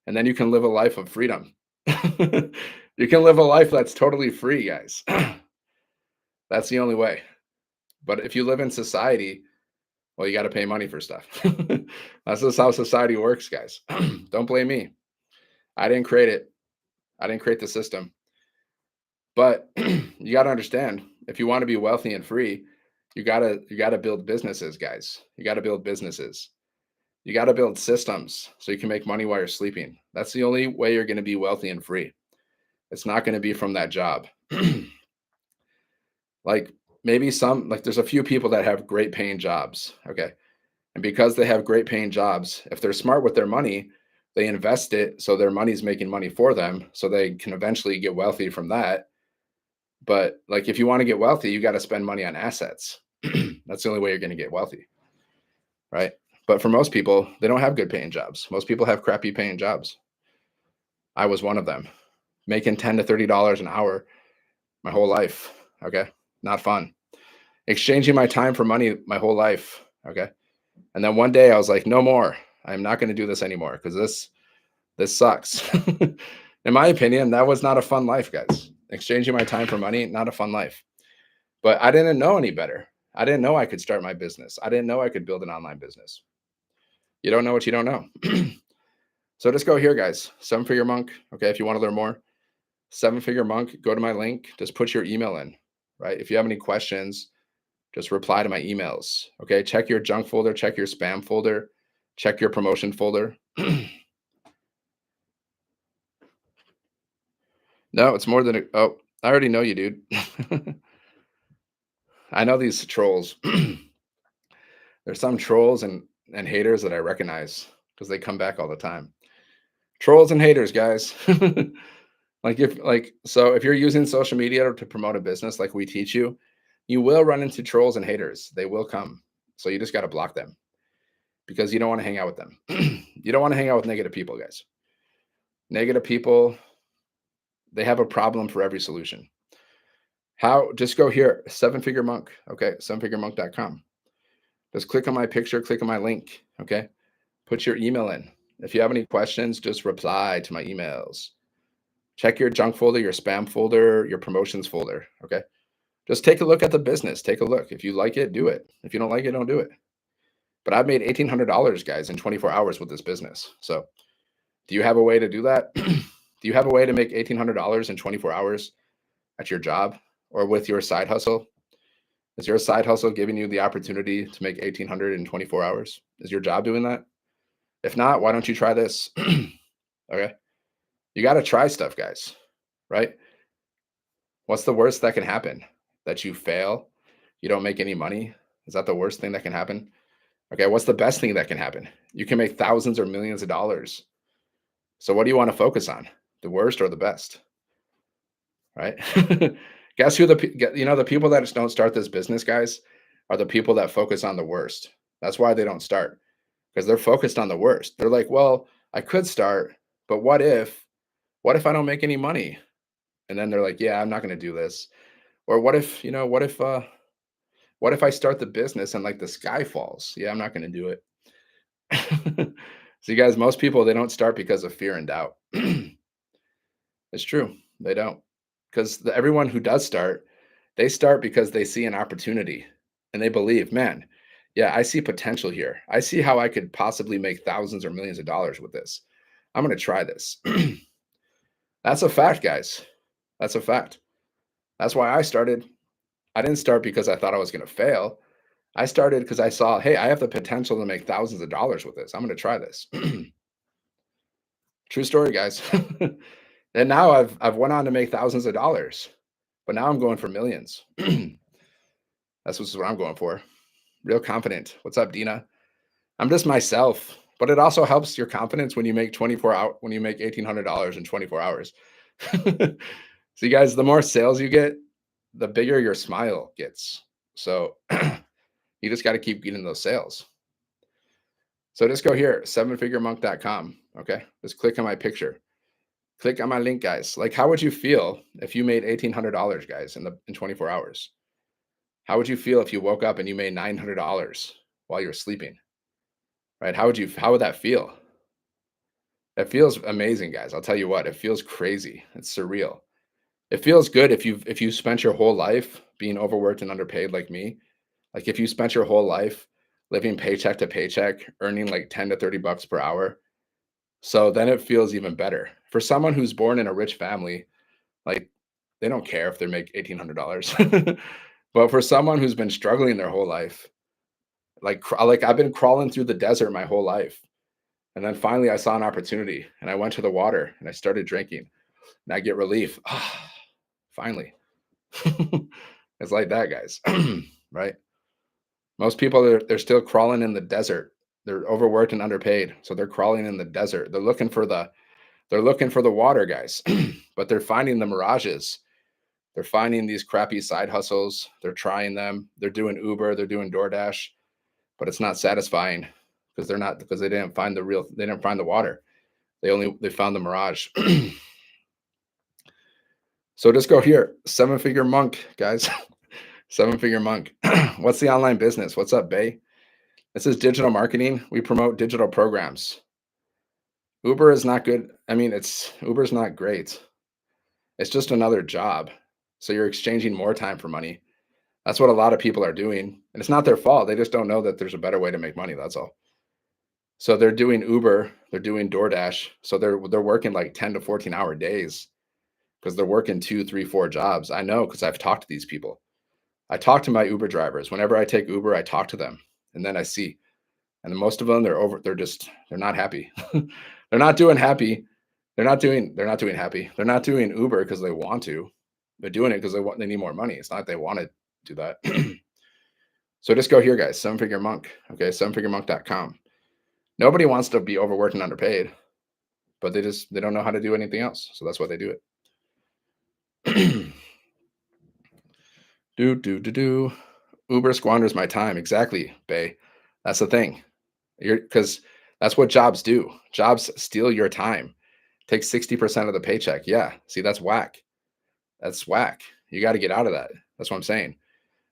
and then you can live a life of freedom. You can live a life that's totally free, guys. That's the only way. But if you live in society, well, you got to pay money for stuff. That's just how society works, guys. Don't blame me. I didn't create it. I didn't create the system. But you got to understand, if you want to be wealthy and free, you got to build businesses, guys. You got to build businesses. You got to build systems so you can make money while you're sleeping. That's the only way you're going to be wealthy and free. It's not going to be from that job. Like, maybe there's a few people that have great paying jobs. Okay. And because they have great paying jobs, if they're smart with their money, they invest it so their money's making money for them so they can eventually get wealthy from that. But like, if you want to get wealthy, you got to spend money on assets. That's the only way you're going to get wealthy. Right. But for most people, they don't have good paying jobs. Most people have crappy paying jobs. I was one of them, making $10 to $30 an hour my whole life. Okay. Not fun. Exchanging my time for money my whole life. Okay. And then one day I was like, no more. I'm not going to do this anymore because this sucks. In my opinion, that was not a fun life, guys. Exchanging my time for money, not a fun life. But I didn't know any better. I didn't know I could start my business. I didn't know I could build an online business. You don't know what you don't know. So just go here, guys. Seven Figure Monk. Okay. If you want to learn more, Seven Figure Monk, go to my link. Just put your email in, right? If you have any questions, Just reply to my emails. Okay. Check your junk folder, check your spam folder, check your promotion folder. No, it's more than oh, I already know you, dude. I know these trolls. There's some trolls and haters that I recognize because they come back all the time. Trolls and haters, guys. If you're using social media to promote a business like we teach you, you will run into trolls and haters. They will come. So you just got to block them because you don't want to hang out with them. You don't want to hang out with negative people, guys. Negative people, they have a problem for every solution. How? Just go here, Seven Figure Monk. Okay, sevenfiguremonk.com. Just click on my picture, click on my link. Okay, put your email in. If you have any questions, just reply to my emails. Check your junk folder, your spam folder, your promotions folder. Okay, just take a look at the business. Take a look. If you like it, do it. If you don't like it, don't do it. But I've made $1,800, guys, in 24 hours with this business. So, do you have a way to do that? Do you have a way to make $1,800 in 24 hours at your job or with your side hustle? Is your side hustle giving you the opportunity to make 1,800 in 24 hours? Is your job doing that? If not, why don't you try this? Okay. You got to try stuff, guys, right? What's the worst that can happen? That you fail? You don't make any money? Is that the worst thing that can happen? Okay. What's the best thing that can happen? You can make thousands or millions of dollars. So what do you want to focus on? The worst or the best? Right? Guess who the people that just don't start this business, guys, are the people that focus on the worst. That's why they don't start, because they're focused on the worst. They're like, well, I could start, but what if I don't make any money? And then they're like, yeah, I'm not going to do this. Or what if I start the business and like the sky falls? Yeah, I'm not going to do it. So you guys, most people, they don't start because of fear and doubt. It's true. They don't. Because everyone who does start, they start because they see an opportunity and they believe, man, yeah, I see potential here. I see how I could possibly make thousands or millions of dollars with this. I'm going to try this. That's a fact, guys. That's a fact. That's why I started. I didn't start because I thought I was going to fail. I started because I saw, hey, I have the potential to make thousands of dollars with this. I'm going to try this. True story, guys. And now I've went on to make thousands of dollars, but now I'm going for millions. That's what I'm going for. Real confident. What's up, Dina? I'm just myself, but it also helps your confidence when you make $1,800 in 24 hours. So you guys, the more sales you get, the bigger your smile gets. So you just got to keep getting those sales. So just go here, sevenfiguremonk.com. Okay. Just click on my picture. Click on my link, guys. Like, how would you feel if you made $1,800, guys, in 24 hours? How would you feel if you woke up and you made $900 while you're sleeping? Right? How would that feel? It feels amazing, guys. I'll tell you what, it feels crazy. It's surreal. It feels good if you spent your whole life being overworked and underpaid like me. Like if you spent your whole life living paycheck to paycheck, earning like 10 to 30 bucks per hour. So then it feels even better. For someone who's born in a rich family, like they don't care if they make $1,800. But for someone who's been struggling their whole life, like I've been crawling through the desert my whole life. And then finally I saw an opportunity and I went to the water and I started drinking and I get relief. Finally. It's like that, guys. Right? Most people they're still crawling in the desert. They're overworked and underpaid. So they're crawling in the desert. They're looking for the water, guys. But they're finding the mirages. They're finding these crappy side hustles. They're trying them. They're doing Uber, they're doing DoorDash, but it's not satisfying because they didn't find the water. They found the mirage. So just go here, Seven Figure Monk, guys. Seven Figure Monk. What's the online business? What's up, Bay? This is digital marketing. We promote digital programs. Uber is not good. I mean, Uber's not great. It's just another job. So you're exchanging more time for money. That's what a lot of people are doing. And it's not their fault. They just don't know that there's a better way to make money. That's all. So they're doing Uber, they're doing DoorDash. So they're working like 10 to 14-hour days because they're working 2, 3, 4 jobs. I know because I've talked to these people. I talk to my Uber drivers. Whenever I take Uber, I talk to them, and then I see. And most of them, they're not happy. They're not doing happy. They're not doing happy. They're not doing Uber because they want to. They're doing it because they need more money. It's not they want to do that. So just go here, guys. Seven Figure Monk. Okay, sevenfiguremonk.com. Nobody wants to be overworked and underpaid, but they don't know how to do anything else. So that's why they do it. do. Uber squanders my time. Exactly, Bay. That's the thing. Because that's what jobs do. Jobs steal your time. Take 60% of the paycheck. Yeah. See, that's whack. That's whack. You got to get out of that. That's what I'm saying.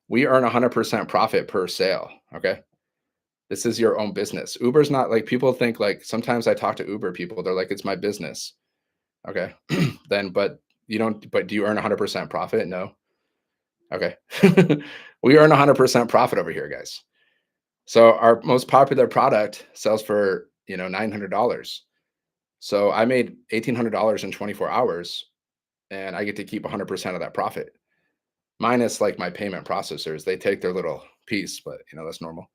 We earn 100% profit per sale. Okay. This is your own business. Uber's not like people think like sometimes I talk to Uber people. They're like, it's my business. Okay. But you don't, but do you earn 100% profit? No. Okay. We earn 100% profit over here, guys. So our most popular product sells for, $900. So I made $1,800 in 24 hours and I get to keep 100% of that profit. Minus like my payment processors, they take their little piece, but that's normal.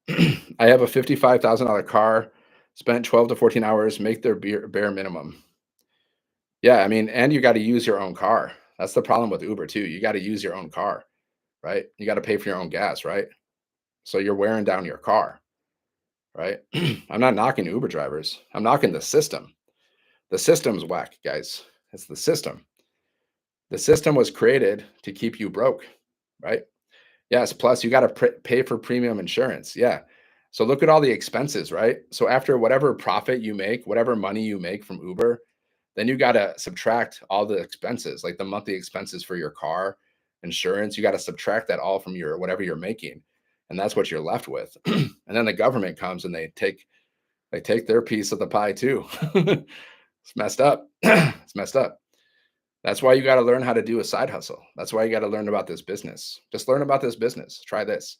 I have a $55,000 car, spent 12 to 14 hours, make their bare minimum. Yeah, I mean, and you got to use your own car. That's the problem with Uber too. You got to use your own car, right? You got to pay for your own gas, right? So you're wearing down your car, right? I'm not knocking Uber drivers. I'm knocking the system. The system's whack, guys. It's the system. The system was created to keep you broke, right? Yes. Plus, you got to pay for premium insurance. Yeah. So look at all the expenses, right? So after whatever profit you make, whatever money you make from Uber, then you got to subtract all the expenses, like the monthly expenses for your car, insurance. You got to subtract that all from your whatever you're making, and that's what you're left with. And then the government comes and they take their piece of the pie too. It's messed up. It's messed up. That's why you got to learn how to do a side hustle. That's why you got to learn about this business. Just learn about this business. Try this.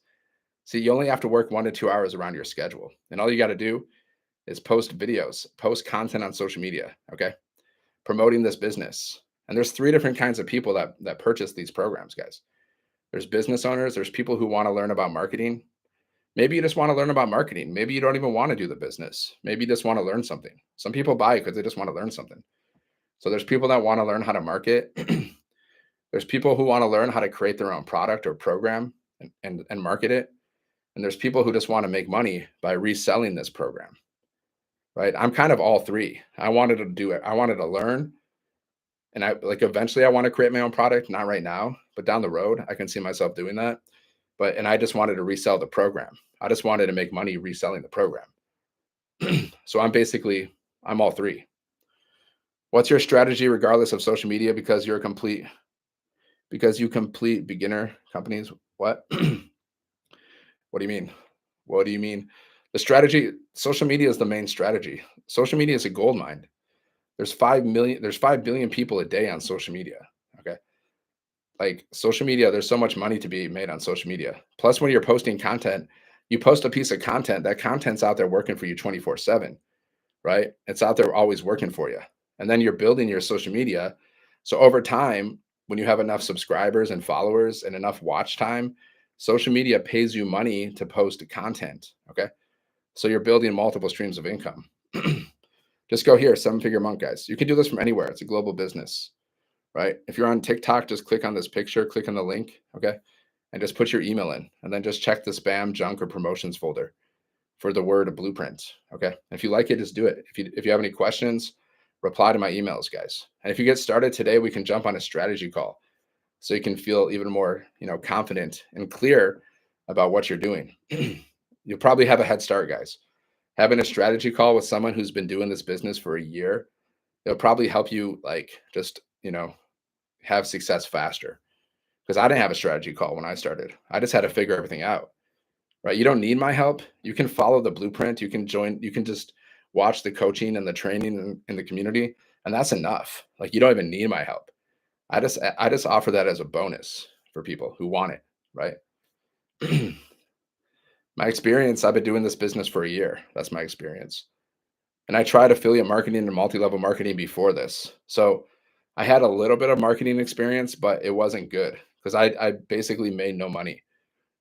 See, you only have to work 1 to 2 hours around your schedule. And all you got to do is post videos, post content on social media, okay? Promoting this business. And there's three different kinds of people that purchase these programs, guys. There's business owners, there's people who want to learn about marketing. Maybe you just want to learn about marketing. Maybe you don't even want to do the business. Maybe you just want to learn something. Some people buy because they just want to learn something. So there's people that want to learn how to market. There's people who want to learn how to create their own product or program and market it. And there's people who just want to make money by reselling this program, right? I'm kind of all three. I wanted to do it. I wanted to learn. And eventually I want to create my own product, not right now, but down the road, I can see myself doing that. And I just wanted to resell the program. I just wanted to make money reselling the program. So I'm all three. What's your strategy regardless of social media because you complete beginner companies? What? What do you mean? What do you mean? The strategy, social media is the main strategy. Social media is a gold mine. There's 5 billion people a day on social media. Okay. Like social media, there's so much money to be made on social media. Plus, when you're posting content, you post a piece of content, that content's out there working for you 24/7, right? It's out there always working for you. And then you're building your social media. So over time, when you have enough subscribers and followers and enough watch time, social media pays you money to post content. Okay. So you're building multiple streams of income. Just go here, Seven Figure Monk, guys. You can do this from anywhere. It's a global business, right? If you're on TikTok, just click on this picture, click on the link, okay? And just put your email in and then just check the spam, junk, or promotions folder for the word blueprint, okay? If you like it, just do it. If you have any questions, reply to my emails, guys. And if you get started today, we can jump on a strategy call so you can feel even more, confident and clear about what you're doing. You'll probably have a head start, guys. Having a strategy call with someone who's been doing this business for a year, it'll probably help you just, have success faster. Because I didn't have a strategy call when I started. I just had to figure everything out. Right? You don't need my help. You can follow the blueprint. You can just watch the coaching and the training in the community, and that's enough. Like you don't even need my help. I just offer that as a bonus for people who want it, right? My experience, I've been doing this business for a year. That's my experience. And I tried affiliate marketing and multi-level marketing before this. So I had a little bit of marketing experience, but it wasn't good because I basically made no money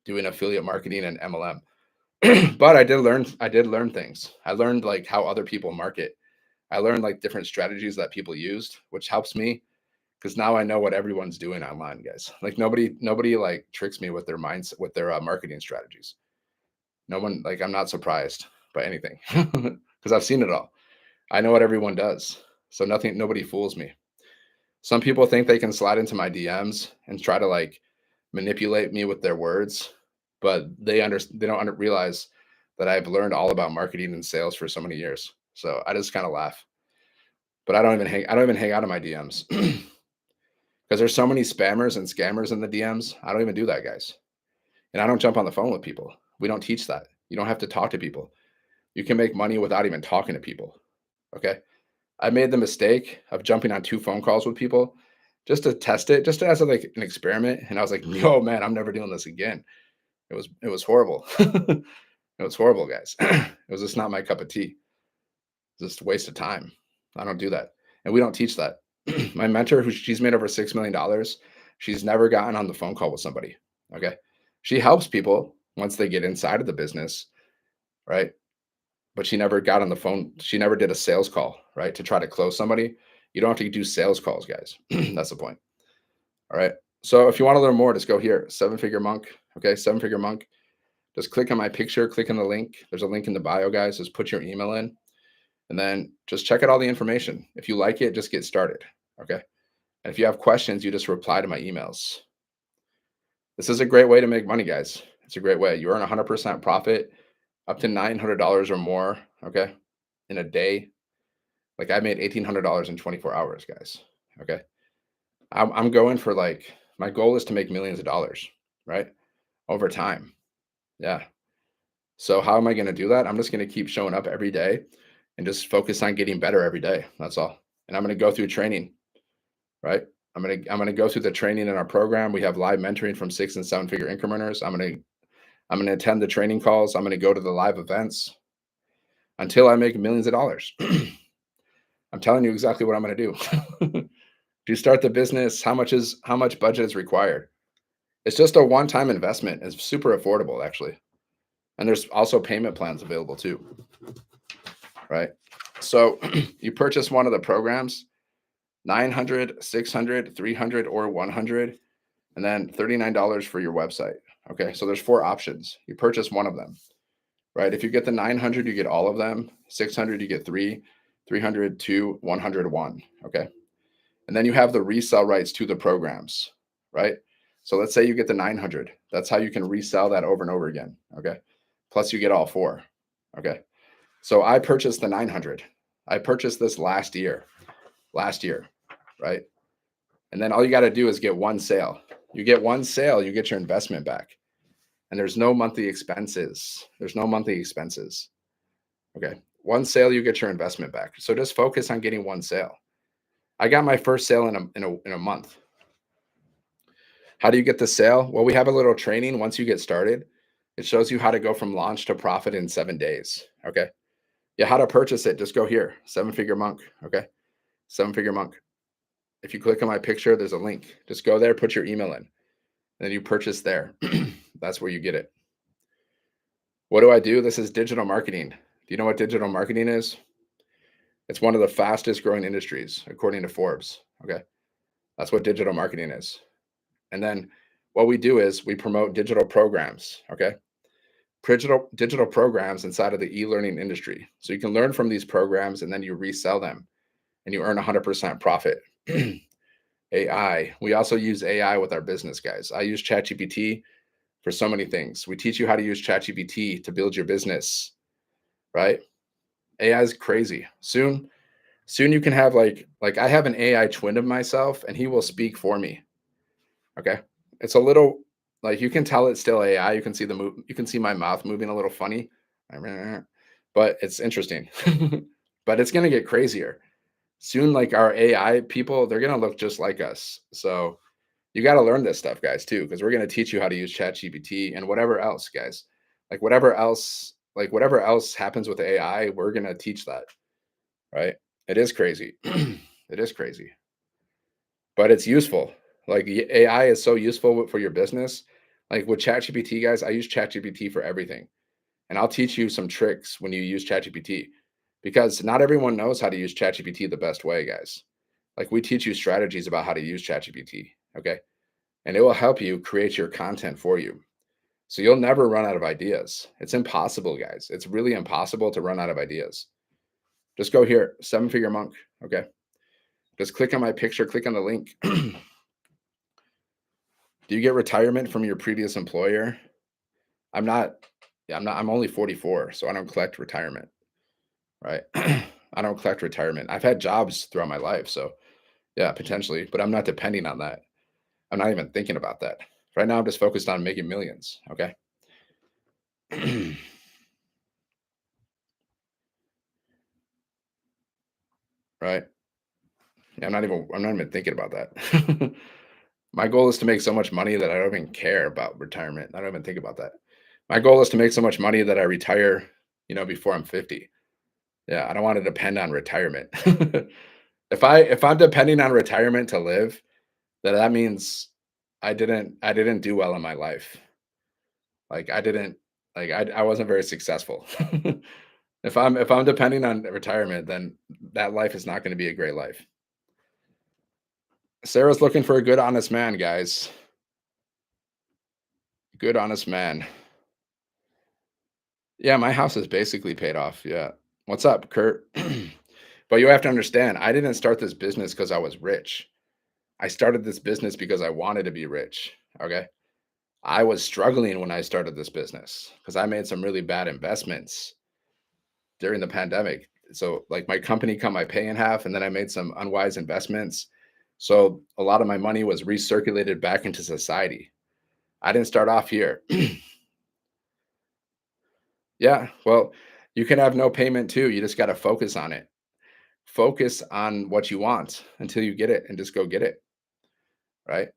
doing affiliate marketing and MLM. But I did learn things. I learned like how other people market. I learned like different strategies that people used, which helps me because now I know what everyone's doing online, guys. Like nobody like tricks me with their minds with their marketing strategies. No one like I'm not surprised by anything because I've seen it all. I know what everyone does, so nobody fools me. Some people think they can slide into my DMs and try to like manipulate me with their words, but they don't realize that I've learned all about marketing and sales for so many years. So I just kind of laugh. But I don't even hang out in my DMs because there's so many spammers and scammers in the DMs. I don't even do that, guys. And I don't jump on the phone with people. We don't teach that. You don't have to talk to people. You can make money without even talking to people. Okay. I made the mistake of jumping on 2 phone calls with people just to test it, just as like an experiment. And I was like, "Yo, man, I'm never doing this again." It was horrible. It was horrible, guys. It was just not my cup of tea. Just a waste of time. I don't do that, and we don't teach that. My mentor, who she's made over $6 million, she's never gotten on the phone call with somebody. Okay, she helps people once they get inside of the business, right? But she never got on the phone. She never did a sales call, right? To try to close somebody. You don't have to do sales calls, guys. That's the point. All right. So if you want to learn more, just go here, Seven Figure Monk. Okay, Seven Figure Monk. Just click on my picture, click on the link. There's a link in the bio, guys. Just put your email in and then just check out all the information. If you like it, just get started. Okay. And if you have questions, you just reply to my emails. This is a great way to make money, guys. It's a great way. You earn 100% profit up to $900 or more. Okay. In a day. Like I made $1,800 in 24 hours, guys. Okay. I'm going for like, my goal is to make millions of dollars, right? Over time. Yeah. So how am I going to do that? I'm just going to keep showing up every day and just focus on getting better every day. That's all. And I'm going to go through training, right? I'm going to go through the training in our program. We have live mentoring from 6 and 7 figure incrementers. I'm going to attend the training calls. I'm going to go to the live events until I make millions of dollars. I'm telling you exactly what I'm going to do. To start the business, how much budget is required? It's just a one-time investment. It's super affordable, actually. And there's also payment plans available too, right? So you purchase one of the programs, 900, 600, 300, or 100, and then $39 for your website. Okay, so there's 4 options. You purchase one of them, right? If you get the 900, you get all of them. 600, you get 3, 300, 2, 100, 1. Okay, and then you have the resell rights to the programs, right? So let's say you get the 900. That's how you can resell that over and over again. Okay, plus you get all 4. Okay, so I purchased the 900. I purchased this last year, right? And then all you got to do is get one sale. You get one sale, you get your investment back. And there's no monthly expenses. Okay. One sale, you get your investment back. So just focus on getting one sale. I got my first sale in a month. How do you get the sale? Well, we have a little training once you get started. It shows you how to go from launch to profit in 7 days. Okay. Yeah, how to purchase it. Just go here, 7 Figure Monk. Okay. 7 Figure Monk. If you click on my picture, there's a link. Just go there, put your email in, and then you purchase there. That's where you get it. What do I do? This is digital marketing. Do you know what digital marketing is? It's one of the fastest growing industries, according to Forbes. Okay. That's what digital marketing is. And then what we do is we promote digital programs. Okay. Digital programs inside of the e-learning industry. So you can learn from these programs and then you resell them and you earn 100% profit. AI. We also use AI with our business, guys. I use ChatGPT for so many things. We teach you how to use ChatGPT to build your business, right? AI is crazy. Soon you can have like I have an AI twin of myself and he will speak for me. Okay? It's a little like you can tell it's still AI. You can see you can see my mouth moving a little funny. But it's interesting. But it's going to get crazier. Soon like our AI people, they're going to look just like us. So you got to learn this stuff, guys, too, because we're going to teach you how to use ChatGPT and whatever else, guys. Whatever else happens with AI, we're going to teach that, right? It is crazy. It is crazy, but it's useful. Like AI is so useful for your business. Like with ChatGPT, guys, I use ChatGPT for everything. And I'll teach you some tricks when you use ChatGPT because not everyone knows how to use ChatGPT the best way, guys. Like we teach you strategies about how to use ChatGPT, okay? And it will help you create your content for you. So you'll never run out of ideas. It's impossible, guys. It's really impossible to run out of ideas. Just go here, Seven Figure Monk, okay? Just click on my picture, click on the link. Do you get retirement from your previous employer? I'm not, I'm only 44, so I don't collect retirement, right? I don't collect retirement. I've had jobs throughout my life, so yeah, potentially, but I'm not depending on that. I'm not even thinking about that. Right now, I'm just focused on making millions, okay? Right? Yeah, I'm not even thinking about that. My goal is to make so much money that I don't even care about retirement. I don't even think about that. My goal is to make so much money that I retire, before I'm 50. Yeah, I don't want to depend on retirement. If I'm depending on retirement to live, then that means I didn't do well in my life. Like I didn't I wasn't very successful. If I'm depending on retirement, then that life is not going to be a great life. Sarah's looking for a good honest man, guys. Good honest man. Yeah, my house is basically paid off. Yeah. What's up, Kurt? But you have to understand, I didn't start this business because I was rich. I started this business because I wanted to be rich. Okay. I was struggling when I started this business because I made some really bad investments during the pandemic. So, like, my company cut my pay in half, and then I made some unwise investments. So, a lot of my money was recirculated back into society. I didn't start off here. Yeah. Well, you can have no payment too. You just got to focus on it. Focus on what you want until you get it and just go get it. Right.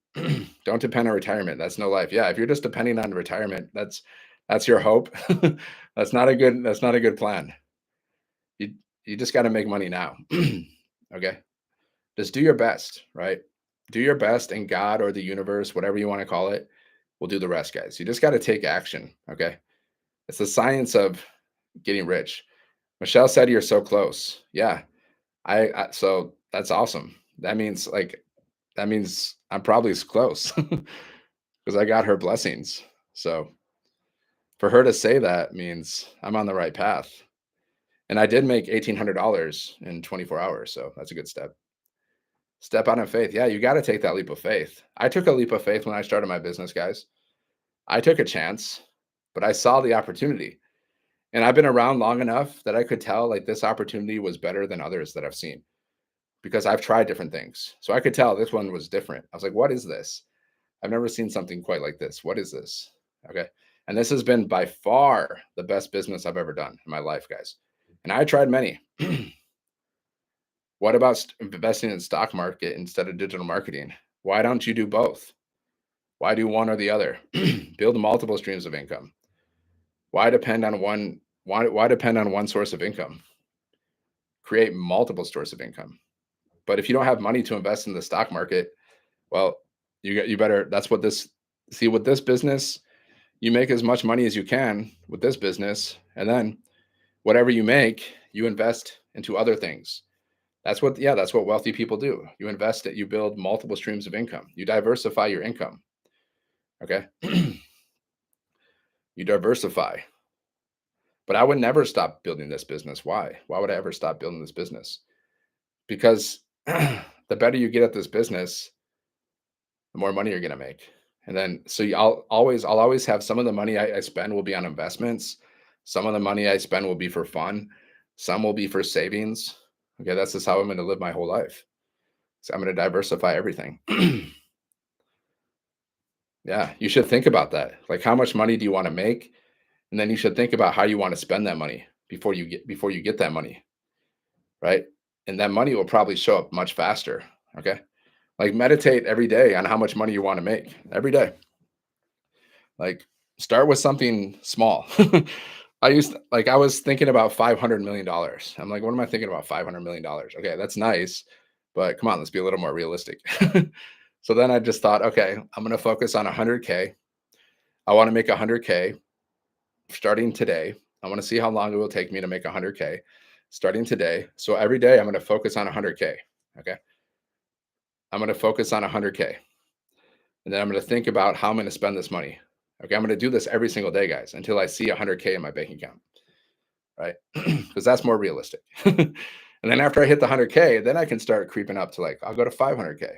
Don't depend on retirement. That's no life. Yeah. If you're just depending on retirement, that's your hope. That's not a good plan. You you just got to make money now. Okay. Just do your best, right? Do your best, and God or the universe, whatever you want to call it, will do the rest, guys. You just got to take action. Okay. It's the science of getting rich. Michelle said you're so close. Yeah. So that's awesome. That means I'm probably as close because I got her blessings. So for her to say that means I'm on the right path. And I did make $1,800 in 24 hours. So that's a good step. Step out in faith. Yeah, you got to take that leap of faith. I took a leap of faith when I started my business, guys. I took a chance, but I saw the opportunity. And I've been around long enough that I could tell like this opportunity was better than others that I've seen because I've tried different things. So I could tell this one was different. I was like, what is this? I've never seen something quite like this. What is this? Okay. And this has been by far the best business I've ever done in my life, guys. And I tried many. What about investing in stock market instead of digital marketing? Why don't you do both? Why do one or the other? Build multiple streams of income. Why depend on one? Why depend on one source of income? Create multiple sources of income. But if you don't have money to invest in the stock market, well, you better. That's what this. See, with this business, you make as much money as you can with this business, and then whatever you make, you invest into other things. That's what wealthy people do. You invest it, you build multiple streams of income. You diversify your income. Okay. You diversify. But I would never stop building this business. Why? Why would I ever stop building this business? Because the better you get at this business, the more money you're gonna make. And then I'll always have some of the money I spend will be on investments. Some of the money I spend will be for fun. Some will be for savings. Okay, that's just how I'm gonna live my whole life. So I'm gonna diversify everything. Yeah, you should think about that. Like how much money do you want to make? And then you should think about how you want to spend that money before you get that money, right? And that money will probably show up much faster. Okay. Like meditate every day on how much money you want to make every day. Like start with something small. I was thinking about $500 million. I'm like, what am I thinking about $500 million? Okay, that's nice, but come on, let's be a little more realistic. So then I just thought, okay, I'm going to focus on 100K. I want to make 100K starting today. I want to see how long it will take me to make 100K starting today. So every day I'm going to focus on 100K. Okay. I'm going to focus on 100K. And then I'm going to think about how I'm going to spend this money. Okay. I'm going to do this every single day, guys, until I see 100K in my bank account. Right. Because that's more realistic. And then after I hit the 100K, then I can start creeping up to, like, I'll go to 500K.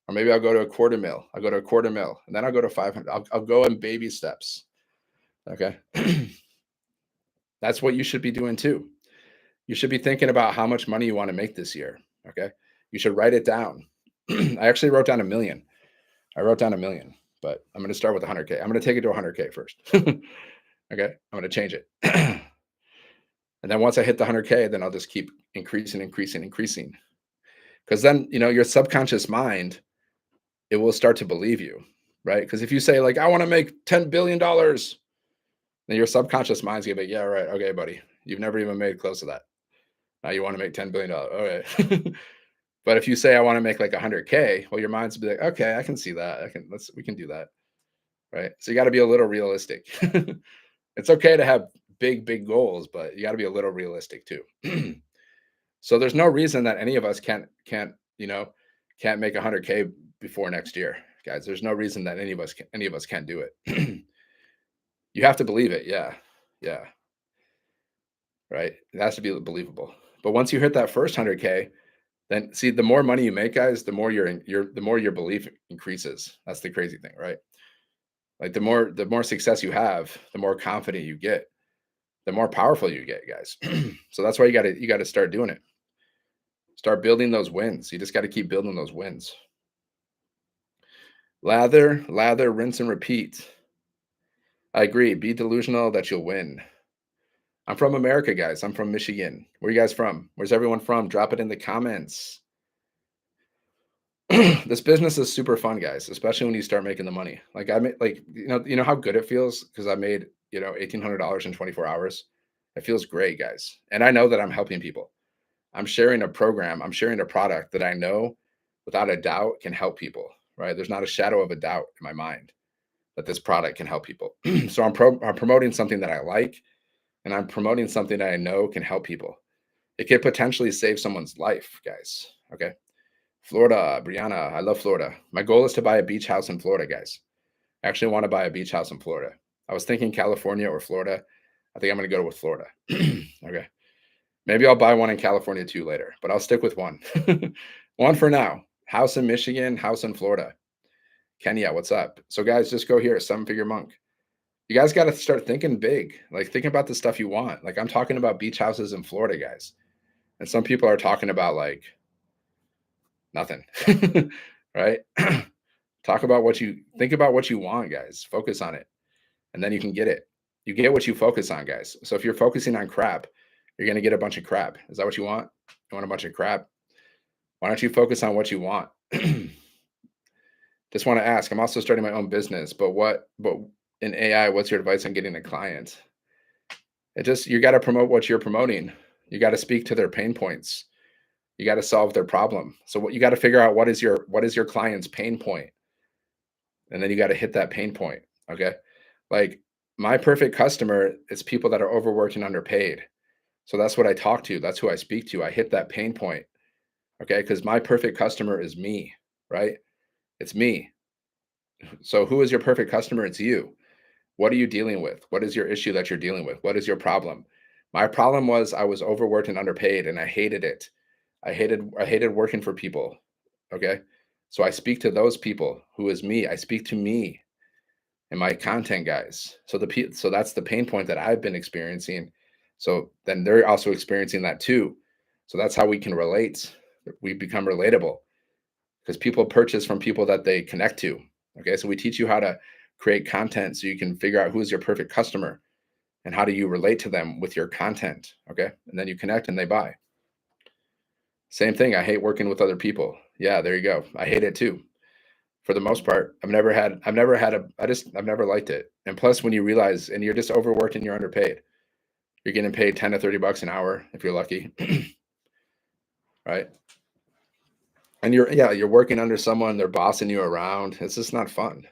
Or maybe I'll go to a quarter mil. I'll go to a quarter mil. And then I'll go to 500. I'll go in baby steps. Okay. That's what you should be doing too. You should be thinking about how much money you want to make this year. Okay. You should write it down. I actually wrote down 1 million. I wrote down 1 million, but I'm going to start with 100K. I'm going to take it to 100K first. Okay. I'm going to change it. And then once I hit the 100K, then I'll just keep increasing. Because then, your subconscious mind, it will start to believe you, right? Because if you say, like, I want to make $10 billion, then your subconscious mind's gonna be, yeah, right. Okay, buddy. You've never even made close to that. Now you want to make $10 billion. Okay. But if you say, I want to make like 100K, well, your mind's be like, okay, I can see that. We can do that. Right. So you got to be a little realistic. It's okay to have big goals, but you got to be a little realistic too. So there's no reason that any of us can't make 100K before next year, guys. There's no reason that any of us can't do it. You have to believe it. Yeah. Yeah. Right. It has to be believable. But once you hit that first 100K, then see, the more money you make, guys, the more the more your belief increases. That's the crazy thing, right? Like the more success you have, the more confident you get, the more powerful you get, guys. So that's why you got to start doing it. Start building those wins. You just got to keep building those wins. Lather, rinse and repeat. I agree. Be delusional that you'll win. I'm from America, guys. I'm from Michigan. Where are you guys from? Where's everyone from? Drop it in the comments. This business is super fun, guys, especially when you start making the money. Like I made, like, you know how good it feels because I made, $1,800 in 24 hours. It feels great, guys. And I know that I'm helping people. I'm sharing a program. I'm sharing a product that I know without a doubt can help people, right? There's not a shadow of a doubt in my mind that this product can help people. So I'm promoting something that I like, and I'm promoting something that I know can help people. It could potentially save someone's life, guys. Okay. Florida, Brianna, I love Florida. My goal is to buy a beach house in Florida, guys. I actually want to buy a beach house in Florida. I was thinking California or Florida. I think I'm going to go with Florida. Okay. Maybe I'll buy one in California too later, but I'll stick with one. One for now. House in Michigan, house in Florida. Kenya, what's up? So guys, just go here, 7-figure monk. You guys got to start thinking big. Like, think about the stuff you want. Like, I'm talking about beach houses in Florida, guys. And some people are talking about, like, nothing. Right? Think about what you want, guys. Focus on it. And then you can get it. You get what you focus on, guys. So if you're focusing on crap, you're going to get a bunch of crap. Is that what you want? You want a bunch of crap? Why don't you focus on what you want? Just want to ask, I'm also starting my own business, but in AI, what's your advice on getting a client? You got to promote what you're promoting. You got to speak to their pain points. You got to solve their problem. So what you got to figure out, what is your client's pain point? And then you got to hit that pain point. Okay. Like, my perfect customer is people that are overworked and underpaid. So that's what I talk to. That's who I speak to. I hit that pain point. Okay. Because my perfect customer is me, right? It's me. So who is your perfect customer? It's you. What are you dealing with? What is your issue that you're dealing with? What is your problem? My problem was I was overworked and underpaid, and I hated it. I hated working for people. Okay. So I speak to those people, who is me. I speak to me and my content, guys. So that's the pain point that I've been experiencing. So then they're also experiencing that too. So that's how we can relate. We become relatable because people purchase from people that they connect to. Okay. So we teach you how to create content so you can figure out who's your perfect customer and how do you relate to them with your content. Okay. And then you connect and they buy. Same thing. I hate working with other people. Yeah, there you go. I hate it too. For the most part, I've never liked it. And plus, when you realize, and you're just overworked and you're underpaid, you're getting paid 10 to 30 bucks an hour if you're lucky. Right. And you're working under someone, they're bossing you around. It's just not fun.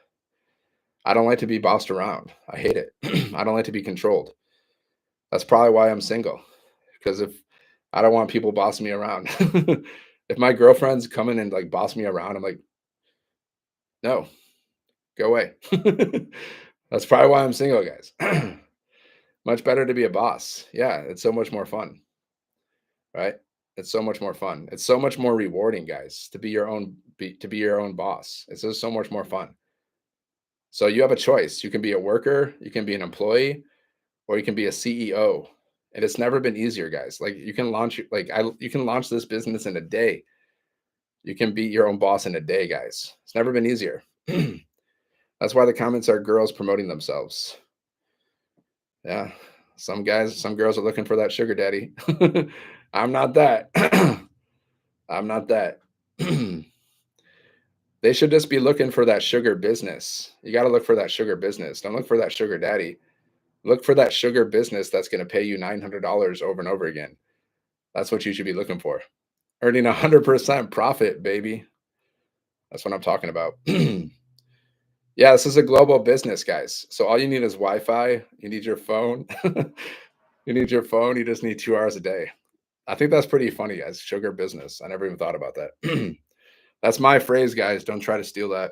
I don't like to be bossed around. I hate it. I don't like to be controlled. That's probably why I'm single. Because if I don't want people bossing me around. If my girlfriend's coming and like boss me around, I'm like, no, go away. That's probably why I'm single, guys. Much better to be a boss. Yeah, it's so much more fun, right? It's so much more fun. It's so much more rewarding, guys, to be your own boss. It's just so much more fun. So you have a choice. You can be a worker, you can be an employee, or you can be a CEO. And it's never been easier, guys. Like you can launch this business in a day. You can be your own boss in a day, guys. It's never been easier. That's why the comments are girls promoting themselves. Yeah. Some girls are looking for that sugar daddy. I'm not that. I'm not that. They should just be looking for that sugar business. You got to look for that sugar business. Don't look for that sugar daddy. Look for that sugar business that's going to pay you $900 over and over again. That's what you should be looking for. Earning 100% profit, baby. That's what I'm talking about. Yeah, this is a global business, guys. So all you need is Wi-Fi. You need your phone. You need your phone. You just need 2 hours a day. I think that's pretty funny, guys. Sugar business. I never even thought about that. That's my phrase, guys. Don't try to steal that.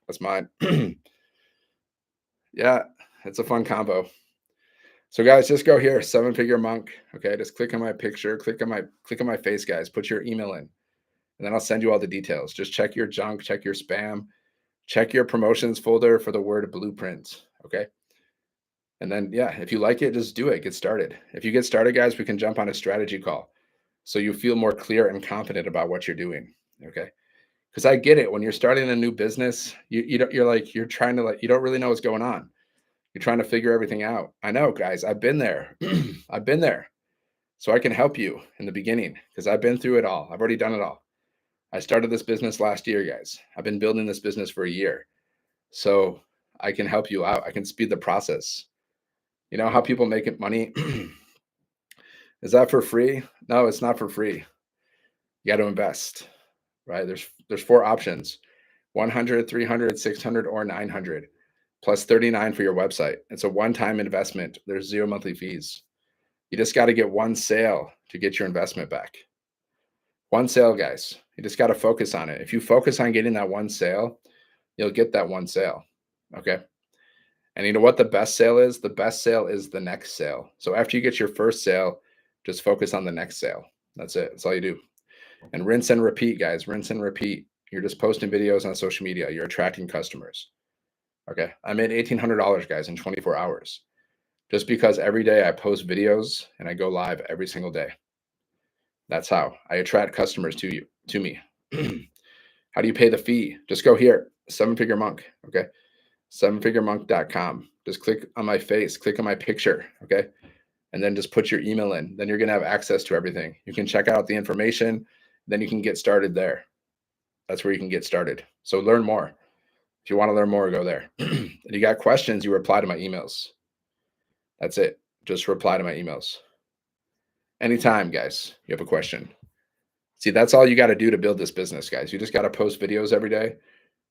That's mine. Yeah, it's a fun combo. So guys, just go here, Seven Figure Monk. Okay, just click on my picture, click on my face, guys. Put your email in, and then I'll send you all the details. Just check your junk, check your spam, check your promotions folder for the word blueprint. Okay. And then yeah, if you like it, just do it. Get started. If you get started, guys, we can jump on a strategy call. So you feel more clear and confident about what you're doing. Okay. Because I get it. When you're starting a new business, you're like, you're trying to like, you don't really know what's going on. You're trying to figure everything out. I know, guys, I've been there. I've been there. So I can help you in the beginning because I've been through it all. I've already done it all. I started this business last year, guys. I've been building this business for a year. So I can help you out. I can speed the process. You know how people make it money? Is that for free? No, it's not for free. You got to invest, right? There's four options: 100, 300, 600, or 900, plus 39 for your website. It's a one-time investment. There's zero monthly fees. You just got to get one sale to get your investment back. One sale, guys. You just got to focus on it. If you focus on getting that one sale, you'll get that one sale. Okay. And you know what the best sale is? The best sale is the next sale. So after you get your first sale, just focus on the next sale. That's it. That's all you do. And rinse and repeat, guys. Rinse and repeat. You're just posting videos on social media. You're attracting customers. Okay. I made $1,800, guys, in 24 hours just because every day I post videos and I go live every single day. That's how I attract customers to me. How do you pay the fee? Just go here, Seven Figure Monk. Okay. sevenfiguremonk.com. Just click on my face, click on my picture. Okay. And then just put your email in. Then you're going to have access to everything. You can check out the information. Then you can get started there. That's where you can get started. So learn more. If you want to learn more, go there. If you got questions, you reply to my emails. That's it. Just reply to my emails. Anytime, guys, you have a question. See, that's all you got to do to build this business, guys. You just got to post videos every day,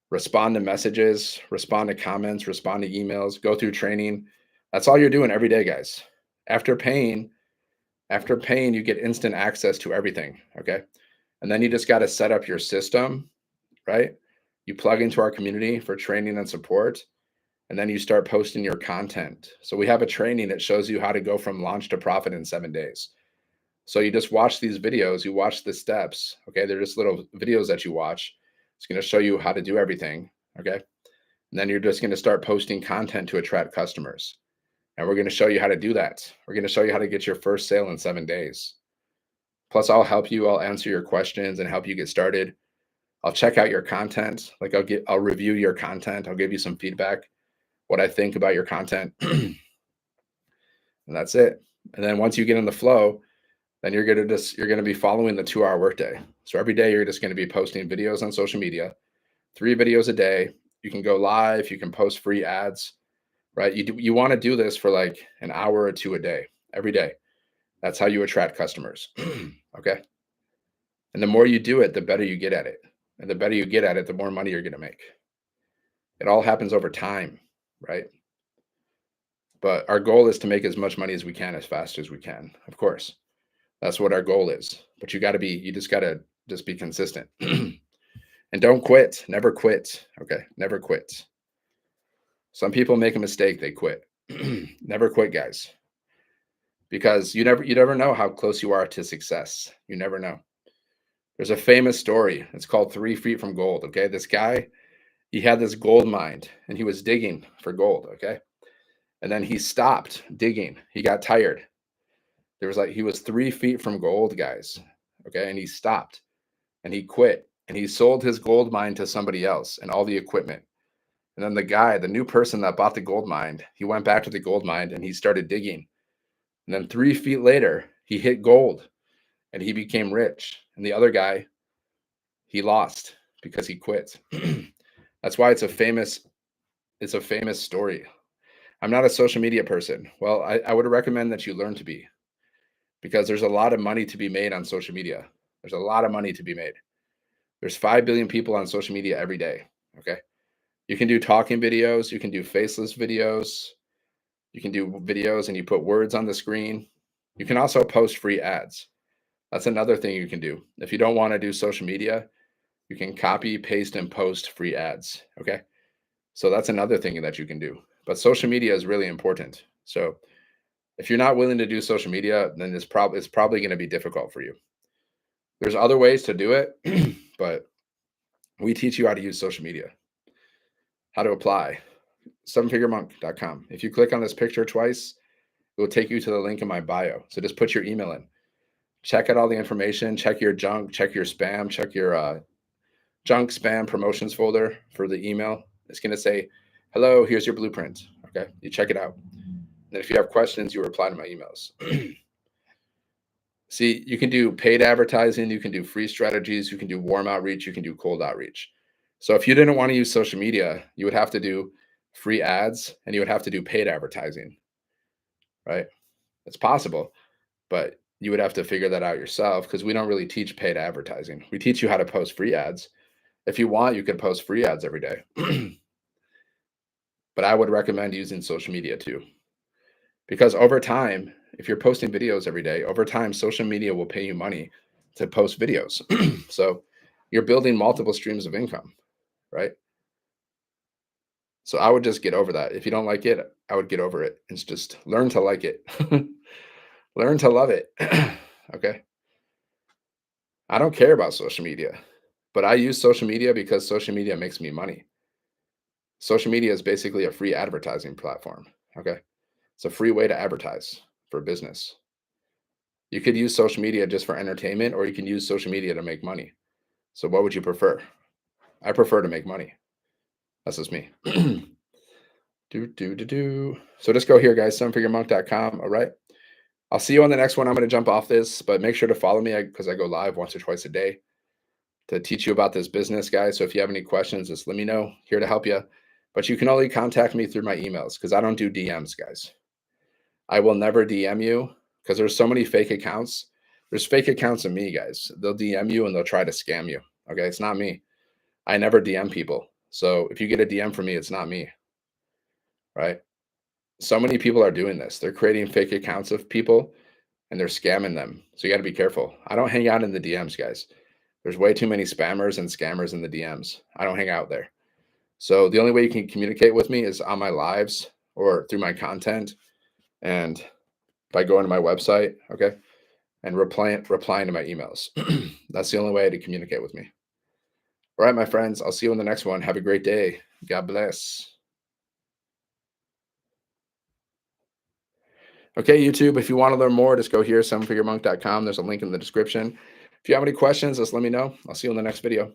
respond to messages, respond to comments, respond to emails, go through training. That's all you're doing every day, guys. After paying, you get instant access to everything. Okay. And then you just got to set up your system, right? You plug into our community for training and support, and then you start posting your content. So we have a training that shows you how to go from launch to profit in 7 days. So you just watch these videos, you watch the steps. Okay. They're just little videos that you watch. It's going to show you how to do everything. Okay. And then you're just going to start posting content to attract customers. And we're going to show you how to do that. We're going to show you how to get your first sale in 7 days. Plus, I'll help you. I'll answer your questions and help you get started. I'll check out your content. Like I'll review your content. I'll give you some feedback, what I think about your content. And that's it. And then once you get in the flow, then you're going to be following the 2-hour workday. So every day you're just going to be posting videos on social media, 3 videos a day. You can go live. You can post free ads, right? You want to do this for like an hour or 2 a day, every day. That's how you attract customers. Okay. And the more you do it, the better you get at it. And the better you get at it, the more money you're going to make. It all happens over time, right? But our goal is to make as much money as we can as fast as we can. Of course, that's what our goal is. But you just got to just be consistent. And don't quit. Never quit. Okay. Never quit. Some people make a mistake, they quit. Never quit, guys. Because you never know how close you are to success. You never know. There's a famous story. It's called 3 Feet from Gold. Okay. This guy, he had this gold mine and he was digging for gold. Okay. And then he stopped digging. He got tired. He was 3 feet from gold, guys. Okay. And he stopped and he quit and he sold his gold mine to somebody else and all the equipment. And then the new person that bought the gold mine, he went back to the gold mine and he started digging. And then 3 feet later, he hit gold and he became rich. And the other guy, he lost because he quit. That's why it's a famous story. I'm not a social media person. Well, I would recommend that you learn to be, because there's a lot of money to be made on social media. There's a lot of money to be made. There's 5 billion people on social media every day. Okay. You can do talking videos. You can do faceless videos. You can do videos and you put words on the screen. You can also post free ads. That's another thing you can do. If you don't want to do social media, you can copy, paste, and post free ads. Okay. So that's another thing that you can do. But social media is really important. So if you're not willing to do social media, then it's probably going to be difficult for you. There's other ways to do it, but we teach you how to use social media, how to apply. 7figuremonk.com. If you click on this picture twice, it will take you to the link in my bio. So just put your email in. Check out all the information. Check your junk. Check your spam. Check your junk spam promotions folder for the email. It's going to say, hello, here's your blueprint. Okay. You check it out. And if you have questions, you reply to my emails. See, you can do paid advertising. You can do free strategies. You can do warm outreach. You can do cold outreach. So if you didn't want to use social media, you would have to do free ads and you would have to do paid advertising, right? It's possible, but you would have to figure that out yourself, because we don't really teach paid advertising. We teach you how to post free ads. If you want, you can post free ads every day. But I would recommend using social media too, because over time, if you're posting videos every day, over time, social media will pay you money to post videos. So you're building multiple streams of income, right? So I would just get over that. If you don't like it, I would get over it. It's just learn to like it. Learn to love it. Okay. I don't care about social media, but I use social media because social media makes me money. Social media is basically a free advertising platform. Okay. It's a free way to advertise for business. You could use social media just for entertainment, or you can use social media to make money. So what would you prefer? I prefer to make money. That's just me. So just go here, guys, sevenfiguremonk.com. All right. I'll see you on the next one. I'm going to jump off this, but make sure to follow me because I go live once or twice a day to teach you about this business, guys. So if you have any questions, just let me know. Here to help you. But you can only contact me through my emails, because I don't do DMs, guys. I will never DM you, because there's so many fake accounts. There's fake accounts of me, guys. They'll DM you and they'll try to scam you. Okay. It's not me. I never DM people. So if you get a DM from me, it's not me. Right. So many people are doing this. They're creating fake accounts of people and they're scamming them. So you got to be careful. I don't hang out in the DMs, guys. There's way too many spammers and scammers in the DMs. I don't hang out there. So the only way you can communicate with me is on my lives or through my content and by going to my website, okay, and replying to my emails. That's the only way to communicate with me. All right, my friends, I'll see you in the next one. Have a great day. God bless. Okay, YouTube, if you want to learn more, just go here, sevenfiguremonk.com. There's a link in the description. If you have any questions, just let me know. I'll see you in the next video.